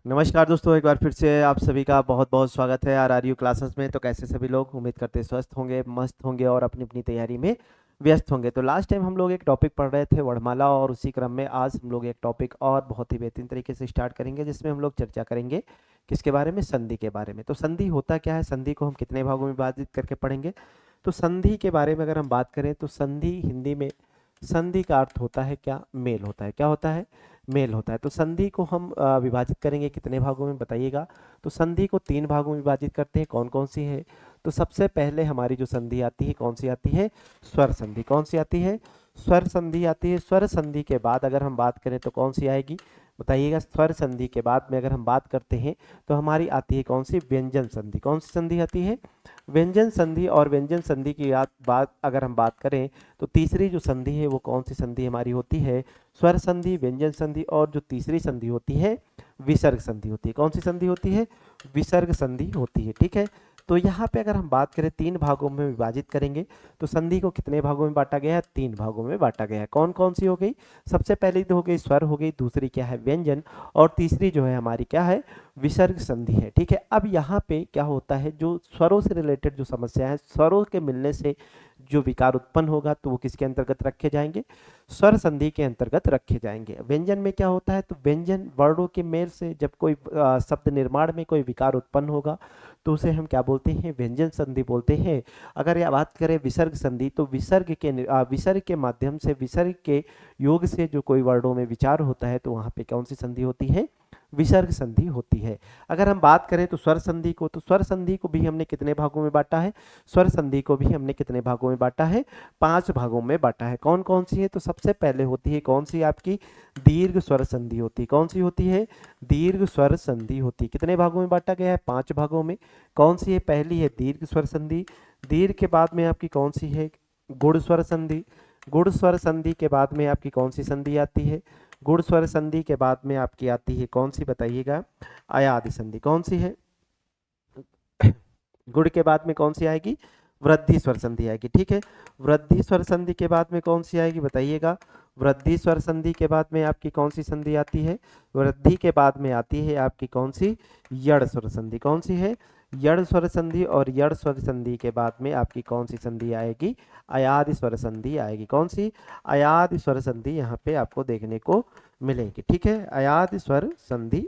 नमस्कार दोस्तों, एक बार फिर से आप सभी का बहुत बहुत स्वागत है आरआरयू क्लासेस में। तो कैसे सभी लोग, उम्मीद करते हैं स्वस्थ होंगे, मस्त होंगे और अपनी अपनी तैयारी में व्यस्त होंगे। तो लास्ट टाइम हम लोग एक टॉपिक पढ़ रहे थे वर्णमाला, और उसी क्रम में आज हम लोग एक टॉपिक और बहुत ही बेहतरीन तरीके से स्टार्ट करेंगे, जिसमें हम लोग चर्चा करेंगे किसके बारे में, संधि के बारे में। तो संधि होता क्या है, संधि को हम कितने भागों में विभाजित करके पढ़ेंगे। तो संधि के बारे में अगर हम बात करें तो संधि हिंदी में, संधि का अर्थ होता है क्या, मेल होता है। क्या होता है, मेल होता है। तो संधि को हम विभाजित करेंगे कितने भागों में बताइएगा। तो संधि को 3 भागों में विभाजित करते हैं। कौन कौन सी है, तो सबसे पहले हमारी जो संधि आती है, कौन सी आती है, स्वर संधि। कौन सी आती है, स्वर संधि आती है। स्वर संधि के बाद अगर हम बात करें तो कौन सी आएगी बताइएगा। स्वर संधि के बाद में अगर हम बात करते हैं तो हमारी आती है कौन सी, व्यंजन संधि। कौन सी संधि आती है, व्यंजन संधि। और व्यंजन संधि की बात अगर हम बात करें तो तीसरी जो संधि है वो कौन सी संधि हमारी होती है, स्वर संधि, व्यंजन संधि। और जो तीसरी संधि होती है विसर्ग संधि होती है। कौन सी संधि होती है, विसर्ग संधि होती है। ठीक है। तो यहाँ पे अगर हम बात करें 3 भागों में विभाजित करेंगे तो संधि को कितने भागों में बांटा गया है, 3 भागों में बांटा गया है। कौन कौन सी हो गई, सबसे पहली तो हो गई स्वर हो गई, दूसरी क्या है व्यंजन, और तीसरी जो है हमारी क्या है, विसर्ग संधि है। ठीक है। अब यहाँ पे क्या होता है, जो स्वरों से रिलेटेड जो समस्या है, स्वरों के मिलने से जो विकार उत्पन्न होगा तो वो किसके अंतर्गत रखे जाएंगे, स्वर संधि के अंतर्गत रखे जाएंगे। व्यंजन में क्या होता है, तो व्यंजन वर्णों के मेल से जब कोई शब्द निर्माण में कोई विकार उत्पन्न होगा तो उसे हम क्या बोलते हैं, व्यंजन संधि बोलते हैं। अगर यह बात करें विसर्ग संधि, तो विसर्ग के माध्यम से, विसर्ग के योग से जो कोई वर्णों में विचार होता है तो वहां पे कौन सी संधि होती है, विसर्ग संधि होती है। अगर हम बात करें तो स्वर संधि को, तो स्वर संधि को भी हमने कितने भागों में बांटा है, स्वर संधि को भी हमने कितने भागों में बांटा है, 5 भागों में बांटा है। कौन कौन सी है, तो सबसे पहले होती है कौन सी आपकी, दीर्घ स्वर संधि होती है। कौन सी होती है, दीर्घ स्वर संधि होती है। कितने भागों में बांटा गया है, 5 भागों में। कौन सी है, पहली है दीर्घ स्वर संधि। दीर्घ के बाद में आपकी कौन सी है, गुण स्वर संधि। गुण स्वर संधि के बाद में आपकी कौन सी संधि आती है, गुण स्वर संधि के बाद में आपकी आती है कौन सी बताइएगा, अयादि संधि। कौन सी है, गुण के बाद में कौन सी आएगी, वृद्धि स्वर संधि आएगी। ठीक है। वृद्धि स्वर संधि के बाद में कौन सी आएगी बताइएगा, वृद्धि स्वर संधि के बाद में आपकी कौन सी संधि आती है, वृद्धि के बाद में आती है आपकी कौन सी, यड़ स्वर संधि। कौन सी है, यड़ स्वर संधि। और यड़ स्वर संधि के बाद में आपकी कौन सी संधि आएगी, अयादि स्वर संधि आएगी। कौन सी, अयादि स्वर संधि यहाँ पे आपको देखने को मिलेगी। ठीक है, अयादि स्वर संधि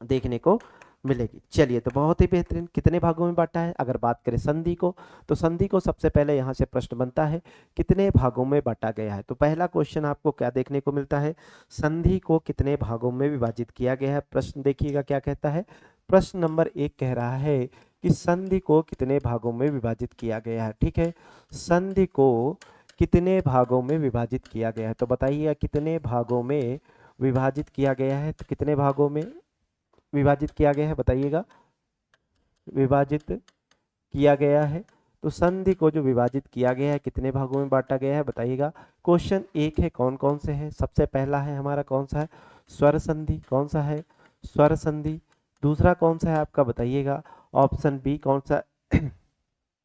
देखने को मिलेगी। चलिए, तो बहुत ही बेहतरीन। कितने भागों में बांटा है, अगर बात करें संधि को, तो संधि को सबसे पहले यहाँ से प्रश्न बनता है कितने भागों में बांटा गया है। तो पहला क्वेश्चन आपको क्या देखने को मिलता है, संधि को कितने भागों में विभाजित किया गया है। प्रश्न देखिएगा क्या कहता है, प्रश्न नंबर 1 कह रहा है कि संधि को कितने भागों में विभाजित किया गया है। ठीक है, संधि को कितने भागों में विभाजित किया गया है, तो बताइएगा कितने भागों में विभाजित किया गया है। तो कितने भागों में विभाजित किया गया है बताइएगा, विभाजित किया गया है। तो संधि को जो विभाजित किया गया है कितने भागों में बांटा गया है बताइएगा। क्वेश्चन 1 है, कौन कौन से हैं, सबसे पहला है हमारा कौन सा है, स्वर संधि। कौन सा है, स्वर संधि। दूसरा कौन सा है आपका बताइएगा, ऑप्शन बी कौन सा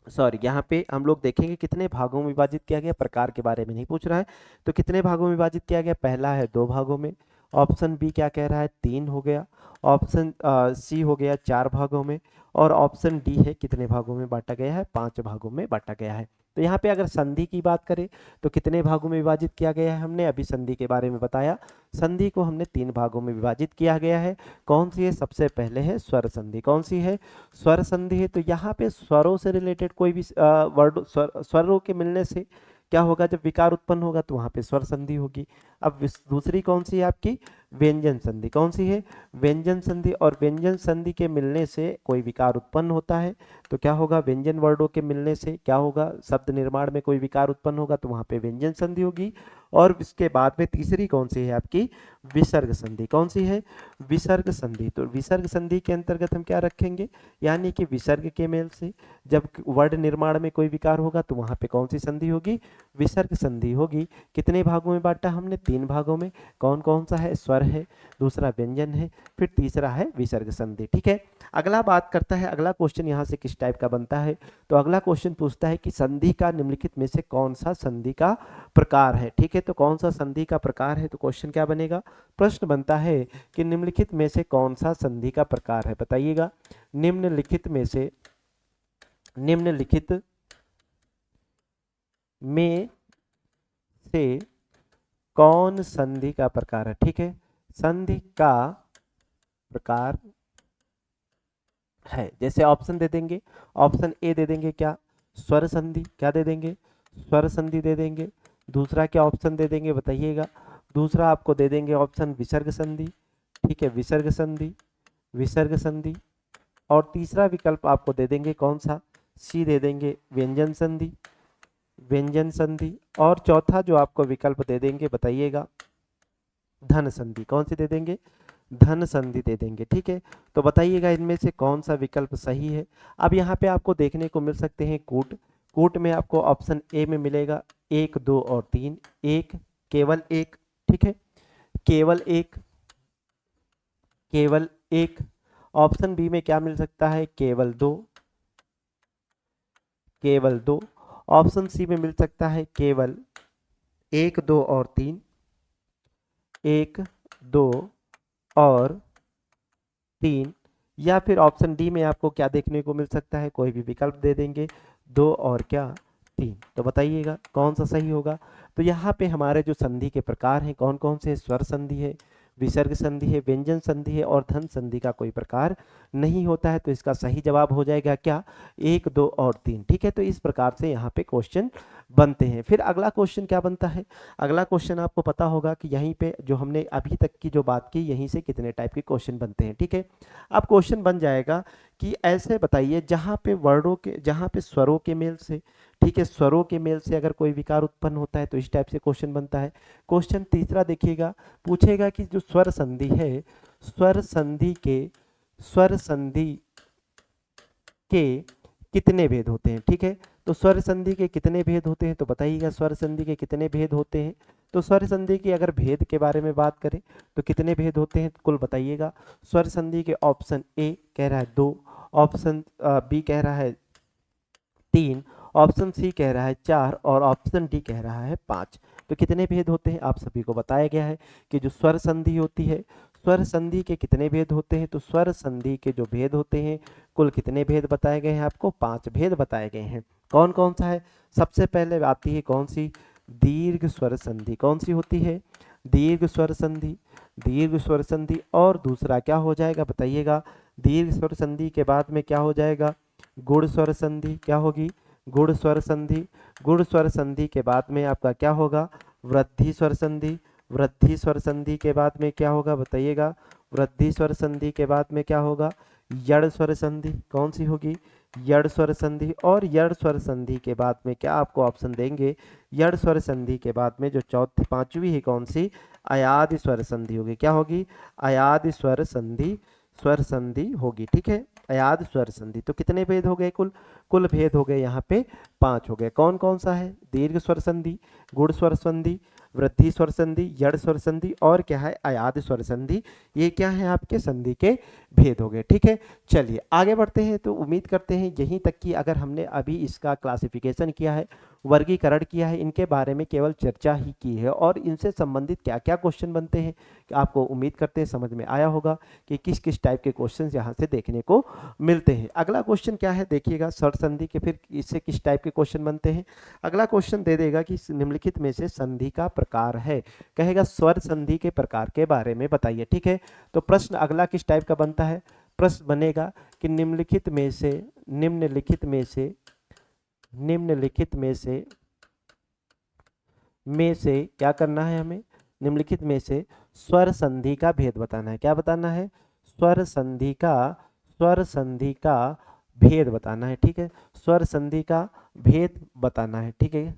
सॉरी, यहाँ पे हम लोग देखेंगे कितने भागों में विभाजित किया गया, प्रकार के बारे में नहीं पूछ रहा है। तो कितने भागों में विभाजित किया गया, पहला है 2 भागों में। ऑप्शन बी क्या कह रहा है, 3 हो गया। ऑप्शन सी हो गया 4 भागों में। और ऑप्शन डी है कितने भागों में बांटा गया है, 5 भागों में बांटा गया है। तो यहाँ पे अगर संधि की बात करें तो कितने भागों में विभाजित किया गया है, हमने अभी संधि के बारे में बताया। संधि को हमने 3 भागों में विभाजित किया गया है। कौन सी है, सबसे पहले है स्वर संधि। कौन सी है, स्वर संधि है। तो यहाँ पे स्वरों से रिलेटेड कोई भी वर्ड, स्वरों के मिलने से क्या होगा, जब विकार उत्पन्न होगा तो वहां पे स्वर संधि होगी। अब दूसरी कौन सी है आपकी, व्यंजन संधि। कौन सी है, व्यंजन संधि। और व्यंजन संधि के मिलने से कोई विकार उत्पन्न होता है तो क्या होगा, व्यंजन वर्णों के मिलने से क्या होगा, शब्द निर्माण में कोई विकार उत्पन्न होगा तो वहां पे व्यंजन संधि होगी। और इसके बाद में तीसरी कौन सी है आपकी, विसर्ग संधि। कौन सी है, विसर्ग संधि। तो विसर्ग संधि के अंतर्गत हम क्या रखेंगे, यानी कि विसर्ग के मेल से जब वर्ण निर्माण में कोई विकार होगा तो वहां पे कौन सी संधि होगी, विसर्ग संधि होगी। कितने भागों में बांटा हमने, 3 भागों में। कौन कौन सा है, स्वर है, दूसरा व्यंजन है, फिर तीसरा है विसर्ग संधि। ठीक है। अगला बात करता है, अगला क्वेश्चन यहाँ से किस टाइप का बनता है। तो अगला क्वेश्चन पूछता है कि संधि का निम्नलिखित में से कौन सा संधि का प्रकार है। ठीक है, तो कौन सा संधि का प्रकार है, तो क्वेश्चन क्या बनेगा, प्रश्न बनता है कि निम्नलिखित में से कौन सा संधि का प्रकार है, बताइएगा। निम्नलिखित में से कौन संधि का प्रकार है। ठीक है, संधि का प्रकार है, जैसे ऑप्शन दे देंगे, ऑप्शन ए दे देंगे क्या, स्वर संधि, क्या दे देंगे, स्वर संधि दे देंगे। दूसरा क्या ऑप्शन दे देंगे बताइएगा, दूसरा आपको दे देंगे ऑप्शन विसर्ग संधि। ठीक है, विसर्ग संधि, विसर्ग संधि। और तीसरा विकल्प आपको दे देंगे कौन सा, सी दे देंगे व्यंजन संधि, व्यंजन संधि। और चौथा जो आपको विकल्प दे देंगे बताइएगा धन संधि, कौन सी दे देंगे, धन संधि दे देंगे। ठीक है, तो बताइएगा इनमें से कौन सा विकल्प सही है। अब यहाँ पे आपको देखने को मिल सकते हैं कूट, कूट में आपको ऑप्शन ए में मिलेगा 1, 2 और 3, एक, केवल एक। ठीक है, केवल एक, केवल एक। ऑप्शन बी में क्या मिल सकता है, केवल 2, केवल 2। ऑप्शन सी में मिल सकता है केवल 1, 2 और 3, 1, 2 और 3। या फिर ऑप्शन डी में आपको क्या देखने को मिल सकता है, कोई भी विकल्प दे देंगे, 2 और क्या, 3। तो बताइएगा कौन सा सही होगा। तो यहाँ पे हमारे जो संधि के प्रकार हैं कौन कौन से, स्वर संधि है, विसर्ग संधि है, व्यंजन संधि है और धन संधि का कोई प्रकार नहीं होता है। तो इसका सही जवाब हो जाएगा क्या, 1, 2 और 3। ठीक है, तो इस प्रकार से यहाँ पे क्वेश्चन बनते हैं। फिर अगला क्वेश्चन क्या बनता है, अगला क्वेश्चन आपको पता होगा कि यहीं पे जो हमने अभी तक की जो बात की, यहीं से कितने टाइप के क्वेश्चन बनते हैं। ठीक है, अब क्वेश्चन बन जाएगा कि ऐसे बताइए जहाँ पे वर्डों के, जहाँ पे स्वरों के मेल से, ठीक है, स्वरों के मेल से अगर कोई विकार उत्पन्न होता है तो इस टाइप से क्वेश्चन बनता है। क्वेश्चन तीसरा देखिएगा, पूछेगा कि जो स्वर संधि है, स्वर संधि के, स्वर संधि के कितने भेद होते हैं। ठीक है, तो स्वर संधि के कितने भेद होते हैं, तो बताइएगा स्वर संधि के कितने भेद होते हैं। तो स्वर संधि की अगर भेद के बारे में बात करें तो कितने भेद होते हैं, कुल बताइएगा। स्वर संधि के ऑप्शन ए कह रहा है 2, ऑप्शन बी कह रहा है 3, ऑप्शन सी कह रहा है 4 और ऑप्शन डी कह रहा है 5। तो कितने भेद होते हैं, आप सभी को बताया गया है कि जो स्वर संधि होती है, स्वर संधि के कितने भेद होते हैं। तो स्वर संधि के जो भेद होते हैं, कुल कितने भेद बताए गए हैं, आपको 5 भेद बताए गए हैं। कौन कौन सा है, सबसे पहले आती है कौन सी, दीर्घ स्वर संधि। कौन सी होती है, दीर्घ स्वर संधि, दीर्घ स्वर संधि। और दूसरा क्या हो जाएगा बताइएगा, दीर्घ स्वर संधि के बाद में क्या हो जाएगा, गुण स्वर संधि। क्या होगी, गुण स्वर संधि। गुण स्वर संधि के बाद में आपका क्या होगा, वृद्धि स्वर संधि। वृद्धि स्वर संधि के बाद में क्या होगा बताइएगा, वृद्धि स्वर संधि के बाद में क्या होगा, यड़ स्वर संधि। कौन सी होगी, यड़ स्वर संधि। और यड़ स्वर संधि के बाद में क्या आपको ऑप्शन देंगे, यड़ स्वर संधि के बाद में जो चौथी पांचवी है कौन सी, अयादि स्वर संधि होगी। क्या होगी, अयादि स्वर संधि, स्वर संधि होगी। ठीक है, अयाद स्वर संधि। तो कितने भेद हो गए, कुल कुल भेद हो गए यहाँ पे 5 हो गए। कौन कौन सा है, दीर्घ स्वर संधि, गुण स्वर संधि, वृद्धि स्वर संधि, यड़ स्वर संधि और क्या है, अयाद स्वर संधि। ये क्या है, आपके संधि के भेद हो गए। ठीक है, चलिए आगे बढ़ते हैं। तो उम्मीद करते हैं यहीं तक कि अगर हमने अभी इसका क्लासिफिकेशन किया है, वर्गीकरण किया है, इनके बारे में केवल चर्चा ही की है और इनसे संबंधित क्या क्या क्वेश्चन बनते हैं, आपको उम्मीद करते हैं समझ में आया होगा कि किस किस टाइप के क्वेश्चन यहाँ से देखने को मिलते हैं। अगला क्वेश्चन क्या है देखिएगा, स्वर संधि के फिर इससे किस टाइप के क्वेश्चन बनते हैं। अगला क्वेश्चन दे देगा कि निम्नलिखित में से संधि का प्रकार है, कहेगा स्वर संधि के प्रकार के बारे में बताइए। ठीक है, तो प्रश्न अगला किस टाइप का बनता है, प्रश्न बनेगा कि निम्नलिखित में से, निम्नलिखित में से, निम्नलिखित में से क्या करना है हमें, निम्नलिखित में से स्वर संधि का भेद बताना है। क्या बताना है, स्वर संधि का, स्वर संधि का भेद बताना है। ठीक है, स्वर संधि का भेद बताना है। ठीक है,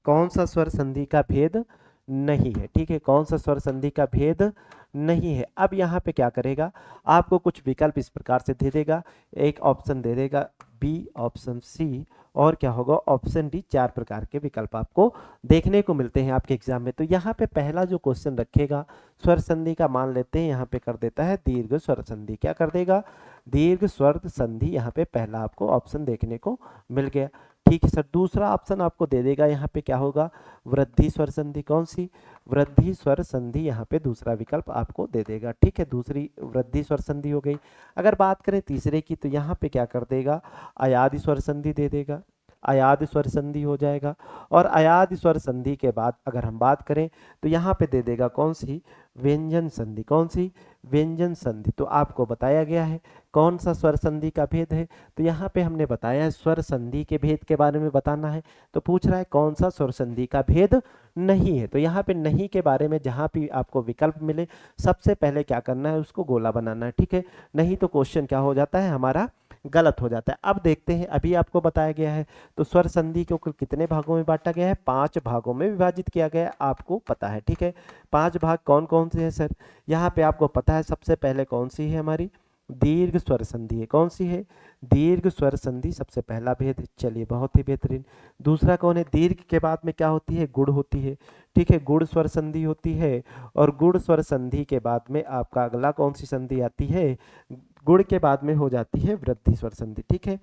कौन सा स्वर संधि का भेद नहीं है। ठीक है, कौन सा स्वर संधि का भेद नहीं है। अब यहाँ पे क्या करेगा, आपको कुछ विकल्प इस प्रकार से दे देगा, एक ऑप्शन दे देगा बी, ऑप्शन सी और क्या होगा, ऑप्शन डी। 4 प्रकार के विकल्प आपको देखने को मिलते हैं आपके एग्जाम में। तो यहाँ पे पहला जो क्वेश्चन रखेगा स्वर संधि का, मान लेते हैं यहाँ पे कर देता है दीर्घ स्वर संधि। क्या कर देगा, दीर्घ स्वर संधि यहाँ पे पहला आपको ऑप्शन देखने को मिल गया। ठीक है सर, दूसरा ऑप्शन आपको दे देगा यहाँ पे क्या होगा, वृद्धि स्वर संधि। कौन सी, वृद्धि स्वर संधि यहाँ पे दूसरा विकल्प आपको दे देगा। ठीक है, दूसरी वृद्धि स्वर संधि हो गई। अगर बात करें तीसरे की तो यहाँ पे क्या कर देगा, अयादि स्वर संधि दे देगा, अयादि स्वर संधि हो जाएगा। और अयादि स्वर संधि के बाद अगर हम बात करें तो यहाँ पे दे देगा कौन सी, व्यंजन संधि। कौन सी, व्यंजन संधि। तो आपको बताया गया है कौन सा स्वर संधि का भेद है, तो यहाँ पे हमने बताया है स्वर संधि के भेद के बारे में बताना है। तो पूछ रहा है कौन सा स्वर संधि का भेद नहीं है, तो यहाँ पे नहीं के बारे में जहाँ भी आपको विकल्प मिले सबसे पहले क्या करना है, उसको गोला बनाना है। ठीक है, नहीं तो क्वेश्चन क्या हो जाता है हमारा, गलत हो जाता है। अब देखते हैं, अभी आपको बताया गया है तो स्वर संधि को कुल कितने भागों में बांटा गया है, 5 भागों में विभाजित किया गया है, आपको पता है। ठीक है, 5 भाग कौन कौन से हैं सर, यहाँ पे आपको पता है सबसे पहले कौन सी है हमारी, दीर्घ स्वर संधि है। कौन सी है, दीर्घ स्वर संधि सबसे पहला भेद। चलिए बहुत ही बेहतरीन। दूसरा कौन है, दीर्घ के बाद में क्या होती है, गुड़ होती है। ठीक है, गुड़ स्वर संधि होती है। और गुड़ स्वर संधि के बाद में आपका अगला कौन सी संधि आती है, गुड़ के बाद में हो जाती है वृद्धि स्वर संधि। ठीक है,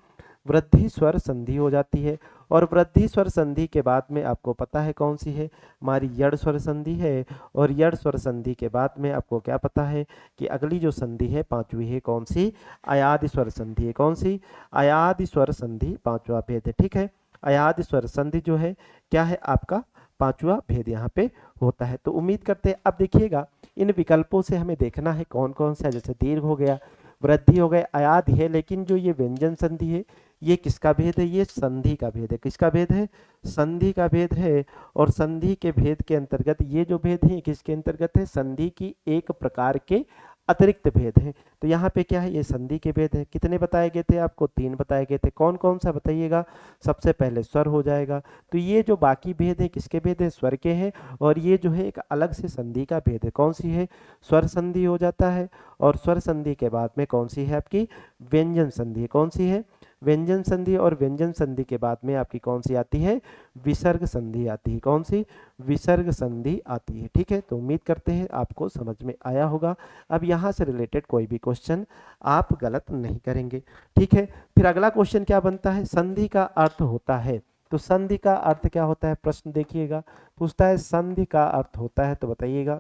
वृद्धि स्वर संधि हो जाती है। और वृद्धि स्वर संधि के बाद में आपको पता है कौन सी है, हमारी यड़ स्वर संधि है। और यड़ स्वर संधि के बाद में आपको क्या पता है कि अगली जो संधि है पांचवी है कौन सी, अयादि स्वर संधि है। कौन सी, अयादि स्वर संधि पांचवा भेद है। ठीक है, अयादि स्वर संधि जो है क्या है आपका, पांचवा भेद यहाँ पे होता है। तो उम्मीद करते हैं, अब देखिएगा इन विकल्पों से हमें देखना है कौन कौन सा, जैसे दीर्घ हो गया, वृद्धि हो गए, अयादि है, लेकिन जो ये व्यंजन संधि है ये किसका भेद है, ये संधि का भेद है। किसका भेद है, संधि का भेद है। और संधि के भेद के अंतर्गत ये जो भेद है किसके अंतर्गत है, संधि की एक प्रकार के अतिरिक्त भेद है। तो यहाँ पे क्या है, ये संधि के भेद है। कितने बताए गए थे आपको, 3 बताए गए थे। कौन कौन सा बताइएगा, सबसे पहले स्वर हो जाएगा। तो ये जो बाकी भेद है किसके भेद है, स्वर के हैं। और ये जो है एक अलग से संधि का भेद है। कौन सी है, स्वर संधि हो जाता है। और स्वर संधि के बाद में कौन सी है आपकी, व्यंजन संधि। कौन सी है, व्यंजन संधि। और व्यंजन संधि के बाद में आपकी कौन सी आती है, विसर्ग संधि आती है। कौन सी, विसर्ग संधि आती है। ठीक है, तो उम्मीद करते हैं आपको समझ में आया होगा। अब यहाँ से रिलेटेड कोई भी क्वेश्चन आप गलत नहीं करेंगे। ठीक है, फिर अगला क्वेश्चन क्या बनता है, संधि का अर्थ होता है। तो संधि का अर्थ क्या होता है, प्रश्न देखिएगा, पूछता है संधि का अर्थ होता है, तो बताइएगा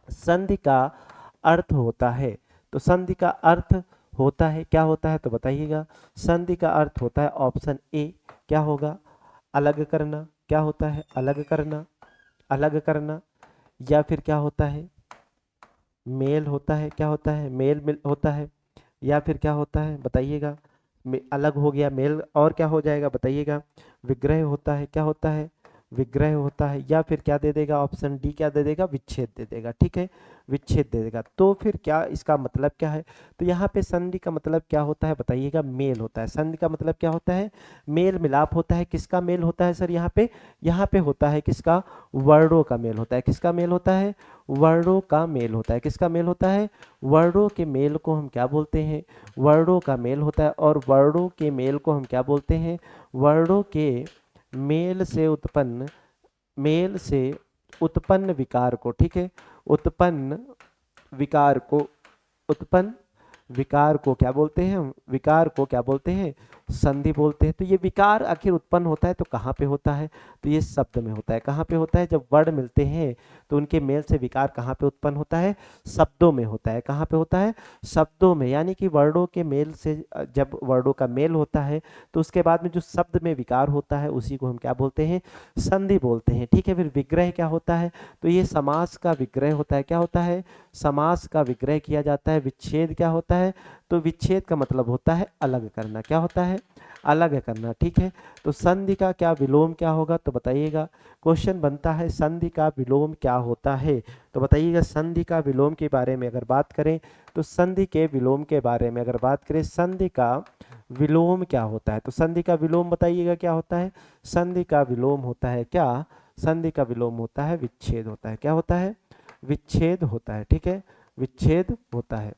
संधि का अर्थ होता है। तो संधि का अर्थ होता है, क्या होता है, तो बताइएगा। संधि का अर्थ होता है ऑप्शन ए, क्या होगा, अलग करना। क्या होता है, अलग करना, अलग करना। या फिर क्या होता है, मेल होता है। क्या होता है, मेल मिल होता है। या फिर क्या होता है बताइएगा, अलग हो गया मेल, और क्या हो जाएगा बताइएगा, विग्रह होता है। क्या होता है, विग्रह होता है। या फिर क्या दे देगा, ऑप्शन डी क्या दे देगा, विच्छेद दे देगा। ठीक है, विच्छेद दे देगा। तो फिर क्या इसका मतलब क्या है, तो यहाँ पे संधि का मतलब क्या होता है बताइएगा, मेल होता है। संधि का मतलब क्या होता है, मेल मिलाप होता है। किसका मेल होता है सर, यहाँ पे होता है किसका, वर्णों का मेल होता है। किसका मेल होता है, वर्णों का मेल होता है। किसका मेल होता है, वर्णों के मेल को हम क्या बोलते हैं, वर्णों का मेल होता है। और वर्णों के मेल को हम क्या बोलते हैं, वर्णों के मेल से उत्पन्न विकार को, ठीक है, उत्पन्न विकार को, उत्पन्न विकार को क्या बोलते हैं हम, विकार को क्या बोलते हैं, संधि बोलते हैं। तो ये विकार आखिर उत्पन्न होता है तो कहाँ पे होता है, तो ये शब्द में होता है। कहाँ पे होता है, जब वर्ण मिलते हैं तो उनके मेल से विकार कहाँ पे उत्पन्न होता है, शब्दों में होता है। कहाँ पे होता है, शब्दों में। यानी कि वर्णों के मेल से जब वर्णों का मेल होता है तो उसके बाद में जो शब्द में विकार होता है उसी को हम क्या बोलते हैं, संधि बोलते हैं। ठीक है, फिर विग्रह क्या होता है, तो ये समास का विग्रह होता है। क्या होता है, समास का विग्रह किया जाता है। विच्छेद क्या होता है, तो विच्छेद का मतलब होता है अलग करना। क्या होता है, अलग करना। ठीक है, तो संधि का क्या विलोम क्या होगा, तो बताइएगा। क्वेश्चन बनता है संधि का विलोम क्या होता है, तो बताइएगा। संधि का विलोम के बारे में अगर बात करें तो संधि के विलोम के बारे में अगर बात करें, संधि का विलोम क्या होता है, तो संधि का विलोम बताइएगा क्या होता है। संधि का विलोम होता है क्या, संधि का विलोम होता है विच्छेद होता है। क्या होता है, विच्छेद होता है। ठीक है, विच्छेद होता है।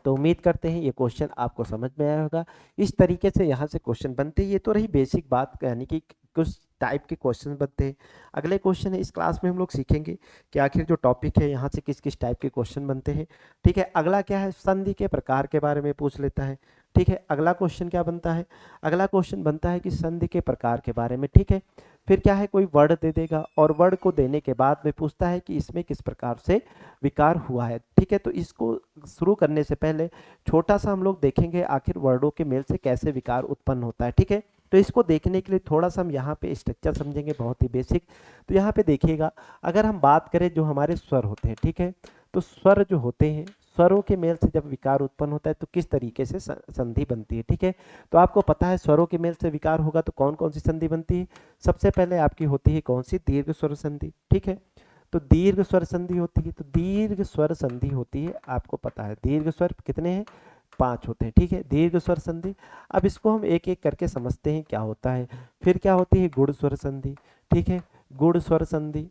तो उम्मीद करते हैं ये क्वेश्चन आपको समझ में आया होगा। इस तरीके से यहाँ से क्वेश्चन बनते हैं। ये तो रही बेसिक बात, यानी कि कुछ टाइप के क्वेश्चन बनते हैं। अगले क्वेश्चन है, इस क्लास में हम लोग सीखेंगे कि आखिर जो टॉपिक है यहाँ से किस किस टाइप के क्वेश्चन बनते हैं। ठीक है, अगला क्या है, संधि के प्रकार के बारे में पूछ लेता है। ठीक है, अगला क्वेश्चन क्या बनता है, अगला क्वेश्चन बनता है कि संधि के प्रकार के बारे में। ठीक है, फिर क्या है, कोई वर्ड दे देगा और वर्ड को देने के बाद में पूछता है कि इसमें किस प्रकार से विकार हुआ है। ठीक है, तो इसको शुरू करने से पहले छोटा सा हम लोग देखेंगे आखिर वर्डों के मेल से कैसे विकार उत्पन्न होता है। ठीक है, तो इसको देखने के लिए थोड़ा सा हम यहाँ पे स्ट्रक्चर समझेंगे, बहुत ही बेसिक। तो यहाँ पे देखिएगा, अगर हम बात करें जो हमारे स्वर होते हैं, ठीक है, तो स्वर जो होते हैं, स्वरों के मेल से जब विकार उत्पन्न होता है तो किस तरीके से संधि बनती है। ठीक है, तो आपको पता है स्वरों के मेल से विकार होगा तो कौन कौन सी संधि बनती है। सबसे पहले आपकी होती है कौन सी, दीर्घ स्वर संधि। ठीक है, तो दीर्घ स्वर संधि होती है, तो दीर्घ स्वर संधि होती है, आपको पता है दीर्घ स्वर कितने हैं, 5 होते हैं। ठीक है, दीर्घ स्वर संधि। अब इसको हम एक एक करके समझते हैं क्या होता है। फिर क्या होती है, गुण स्वर संधि। ठीक है, गुण स्वर संधि।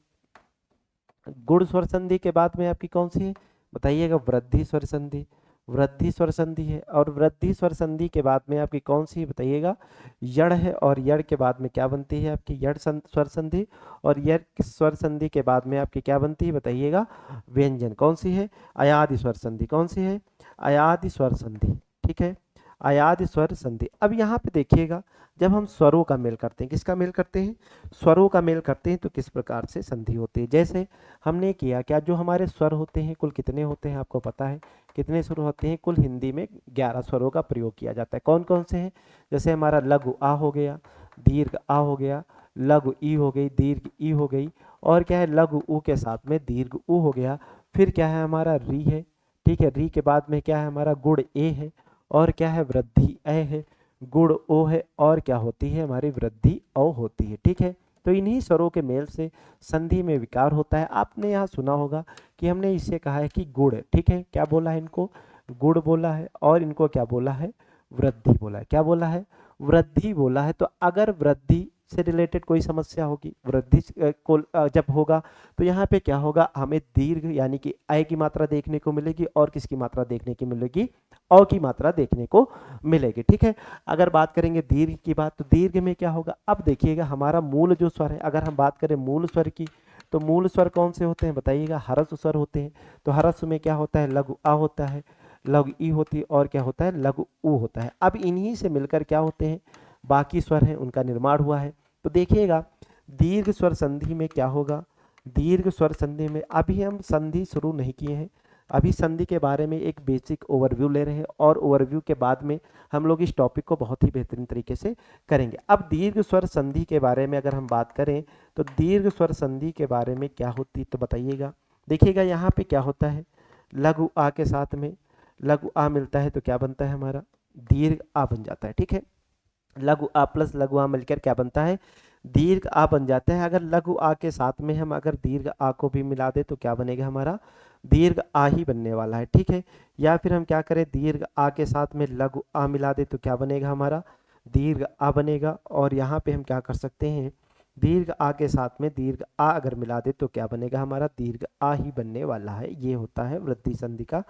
गुण स्वर संधि के बाद में आपकी कौन सी है बताइएगा, वृद्धि स्वर संधि। वृद्धि स्वर संधि है, और वृद्धि स्वर संधि के बाद में आपकी कौन सी है बताइएगा, यड़ है, और यड़ के बाद में क्या बनती है आपकी, यड़ स्वर संधि। और यड़ स्वर संधि के बाद में आपकी क्या बनती है बताइएगा, व्यंजन। कौन सी है, अयादि स्वर संधि। कौन सी है, अयादि स्वर संधि। ठीक है, अयादि स्वर संधि। अब यहाँ पे देखिएगा, जब हम स्वरों का मेल करते हैं, किसका मेल करते हैं, स्वरों का मेल करते हैं, तो किस प्रकार से संधि होती है। जैसे हमने किया क्या, जो हमारे स्वर होते हैं कुल कितने होते हैं आपको पता है, कितने स्वर होते हैं कुल, हिंदी में 11 स्वरों का प्रयोग किया जाता है। कौन कौन से हैं, जैसे हमारा लघु आ हो गया, दीर्घ आ हो गया, लघु ई हो गई, दीर्घ ई हो गई, और क्या है, लघु ऊ के साथ में दीर्घ ऊ हो गया। फिर क्या है, हमारा री है। ठीक है, री के बाद में क्या है, हमारा गुड़ ए है, और क्या है, वृद्धि ए है, गुड़ ओ है, और क्या होती है हमारी, वृद्धि औ होती है। ठीक है, तो इन्हीं स्वरों के मेल से संधि में विकार होता है। आपने यहाँ सुना होगा कि हमने इससे कहा है कि गुड़। ठीक है, क्या बोला है, इनको गुड़ बोला है, और इनको क्या बोला है, वृद्धि बोला है। क्या बोला है, वृद्धि बोला है। तो अगर वृद्धि से रिलेटेड कोई समस्या होगी, वृद्धि को जब होगा तो यहाँ पे क्या होगा, हमें दीर्घ यानी कि अय की मात्रा देखने को मिलेगी, और किसकी मात्रा देखने की मिलेगी, औ की मात्रा देखने को मिलेगी। ठीक है, अगर बात करेंगे दीर्घ की बात, तो दीर्घ में क्या होगा, अब देखिएगा हमारा मूल जो स्वर है, अगर हम बात करें मूल स्वर की, तो मूल स्वर कौन से होते हैं बताइएगा, ह्रस्व स्वर होते हैं। तो ह्रस्व में क्या होता है, लघु आ होता है, लघु ई होती है, और क्या होता है, लघु ऊ होता है। अब इन्हीं से मिलकर क्या होते हैं, बाकी स्वर हैं, उनका निर्माण हुआ है। तो देखिएगा दीर्घ स्वर संधि में क्या होगा, दीर्घ स्वर संधि में अभी हम संधि शुरू नहीं किए हैं, अभी संधि के बारे में एक बेसिक ओवरव्यू ले रहे हैं, और ओवरव्यू के बाद में हम लोग इस टॉपिक को बहुत ही बेहतरीन तरीके से करेंगे। अब दीर्घ स्वर संधि के बारे में अगर हम बात करें, तो दीर्घ स्वर संधि के बारे में क्या होती तो बताइएगा। देखिएगा यहाँ पे क्या होता है, लघु आ के साथ में लघु आ मिलता है तो क्या बनता है हमारा, दीर्घ आ बन जाता है। ठीक है, लघु आ प्लस लघु आ मिलकर क्या बनता है, दीर्घ आ बन जाता है। अगर लघु आ के साथ में हम अगर दीर्घ आ को भी मिला दे तो क्या बनेगा हमारा, दीर्घ आ ही बनने वाला है। ठीक है, या फिर हम क्या करें, दीर्घ आ के साथ में लघु आ मिला दे तो क्या बनेगा हमारा, दीर्घ आ बनेगा। और यहाँ पे हम क्या कर सकते हैं, दीर्घ आ के साथ में दीर्घ आ अगर मिला दे तो क्या बनेगा हमारा, दीर्घ आ ही बनने वाला है। ये होता है वृद्धि संधि का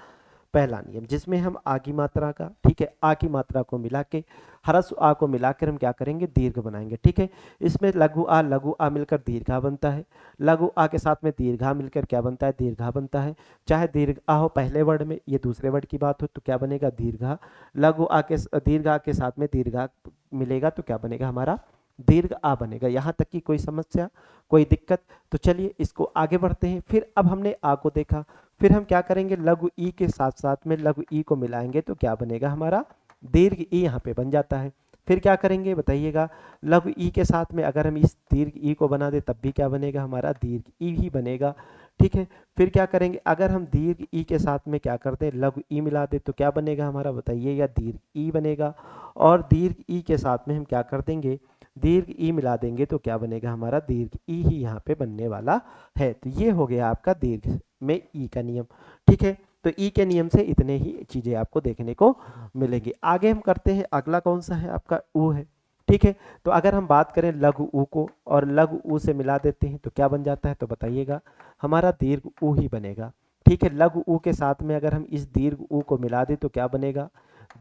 पहला नियम, जिसमें हम आ की मात्रा का, ठीक है, आ की मात्रा को मिला के, ह्रस्व आ को मिलाकर हम क्या करेंगे, दीर्घ बनाएंगे। ठीक है, इसमें लघु आ मिलकर दीर्घा बनता है, लघु आ के साथ में दीर्घा मिलकर क्या बनता है, दीर्घा बनता है। चाहे दीर्घ आ हो पहले वर्ड में, ये दूसरे वर्ड की बात हो तो क्या बनेगा, दीर्घा। लघु आ के दीर्घ आ के साथ में दीर्घा मिलेगा तो क्या बनेगा हमारा, दीर्घ आ बनेगा। यहाँ तक की कोई समस्या, कोई दिक्कत, तो चलिए इसको आगे बढ़ते हैं। फिर अब हमने आ को देखा, फिर हम क्या करेंगे, लघु ई के साथ साथ में लघु ई को मिलाएंगे तो क्या बनेगा हमारा, दीर्घ ई यहाँ पे बन जाता है। फिर क्या करेंगे बताइएगा, लघु ई के साथ में अगर हम इस दीर्घ ई को बना दे तब भी क्या बनेगा हमारा, दीर्घ ई ही बनेगा। ठीक है, फिर क्या करेंगे, अगर हम दीर्घ ई के साथ में क्या करते हैं, लघु ई मिला दे तो क्या बनेगा हमारा बताइएगा, दीर्घ ई बनेगा। और दीर्घ ई के साथ में हम क्या कर देंगे, दीर्घ ई मिला देंगे तो क्या बनेगा हमारा, दीर्घ ई ही यहाँ पे बनने वाला है। तो ये हो गया आपका दीर्घ में ई का नियम। ठीक है, तो ई के नियम से इतने ही चीजें आपको देखने को मिलेंगी। आगे हम करते हैं, अगला कौन सा है आपका, ऊ है। ठीक है, तो अगर हम बात करें लघु ऊ को और लघु ऊ से मिला देते हैं तो क्या बन जाता है, तो बताइएगा हमारा दीर्घ ऊ ही बनेगा। ठीक है, लघु ऊ के साथ में अगर हम इस दीर्घ ऊ को मिला दें तो क्या बनेगा,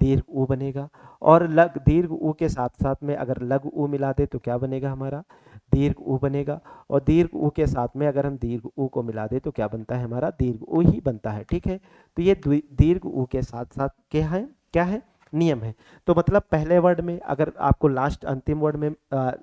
दीर्घ ऊ बनेगा। और दीर्घ ऊ के साथ साथ में अगर लघु ऊ मिला दे तो क्या बनेगा हमारा, दीर्घ ऊ बनेगा। और दीर्घ ऊ के साथ में अगर हम दीर्घ ऊ को मिला दे तो क्या बनता है हमारा, दीर्घ ऊ ही बनता है। ठीक है, तो ये दीर्घ ऊ के साथ साथ क्या है नियम है। तो मतलब पहले वर्ड में अगर आपको लास्ट अंतिम वर्ड में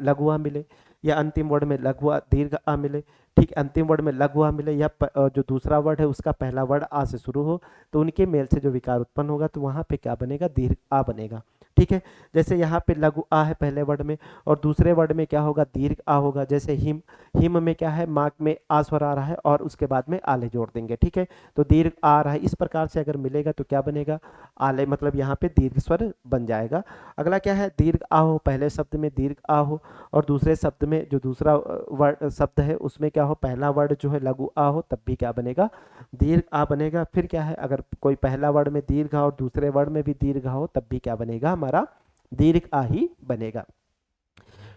लघु आ मिले, या अंतिम वर्ड में लघु आ दीर्घ आ मिले, ठीक, अंतिम वर्ड में लघु आ मिले, या जो दूसरा वर्ड है उसका पहला वर्ड आ से शुरू हो, तो उनके मेल से जो विकार उत्पन्न होगा तो वहां पे क्या बनेगा, दीर्घ आ बनेगा। ठीक है, जैसे यहाँ पे लघु आ है पहले वर्ड में, और दूसरे वर्ड में क्या होगा, दीर्घ आ होगा। जैसे हिम, हिम में क्या है, मार्क में आ स्वर आ रहा है और उसके बाद में आले जोड़ देंगे। ठीक है, तो दीर्घ आ रहा है, इस प्रकार से अगर मिलेगा तो क्या बनेगा, आले, मतलब यहाँ पे दीर्घ स्वर बन जाएगा। अगला क्या है, दीर्घ आ हो, पहले शब्द में दीर्घ आ हो, और दूसरे शब्द में जो दूसरा वर्ड शब्द है उसमें क्या हो, पहला वर्ड जो है लघु आ हो, तब भी क्या बनेगा, दीर्घ आ बनेगा। फिर क्या है, अगर कोई पहला वर्ड में दीर्घ आ और दूसरे वर्ड में भी दीर्घ आ हो, तब भी क्या बनेगा, हमारा दीर्घ आ ही बनेगा।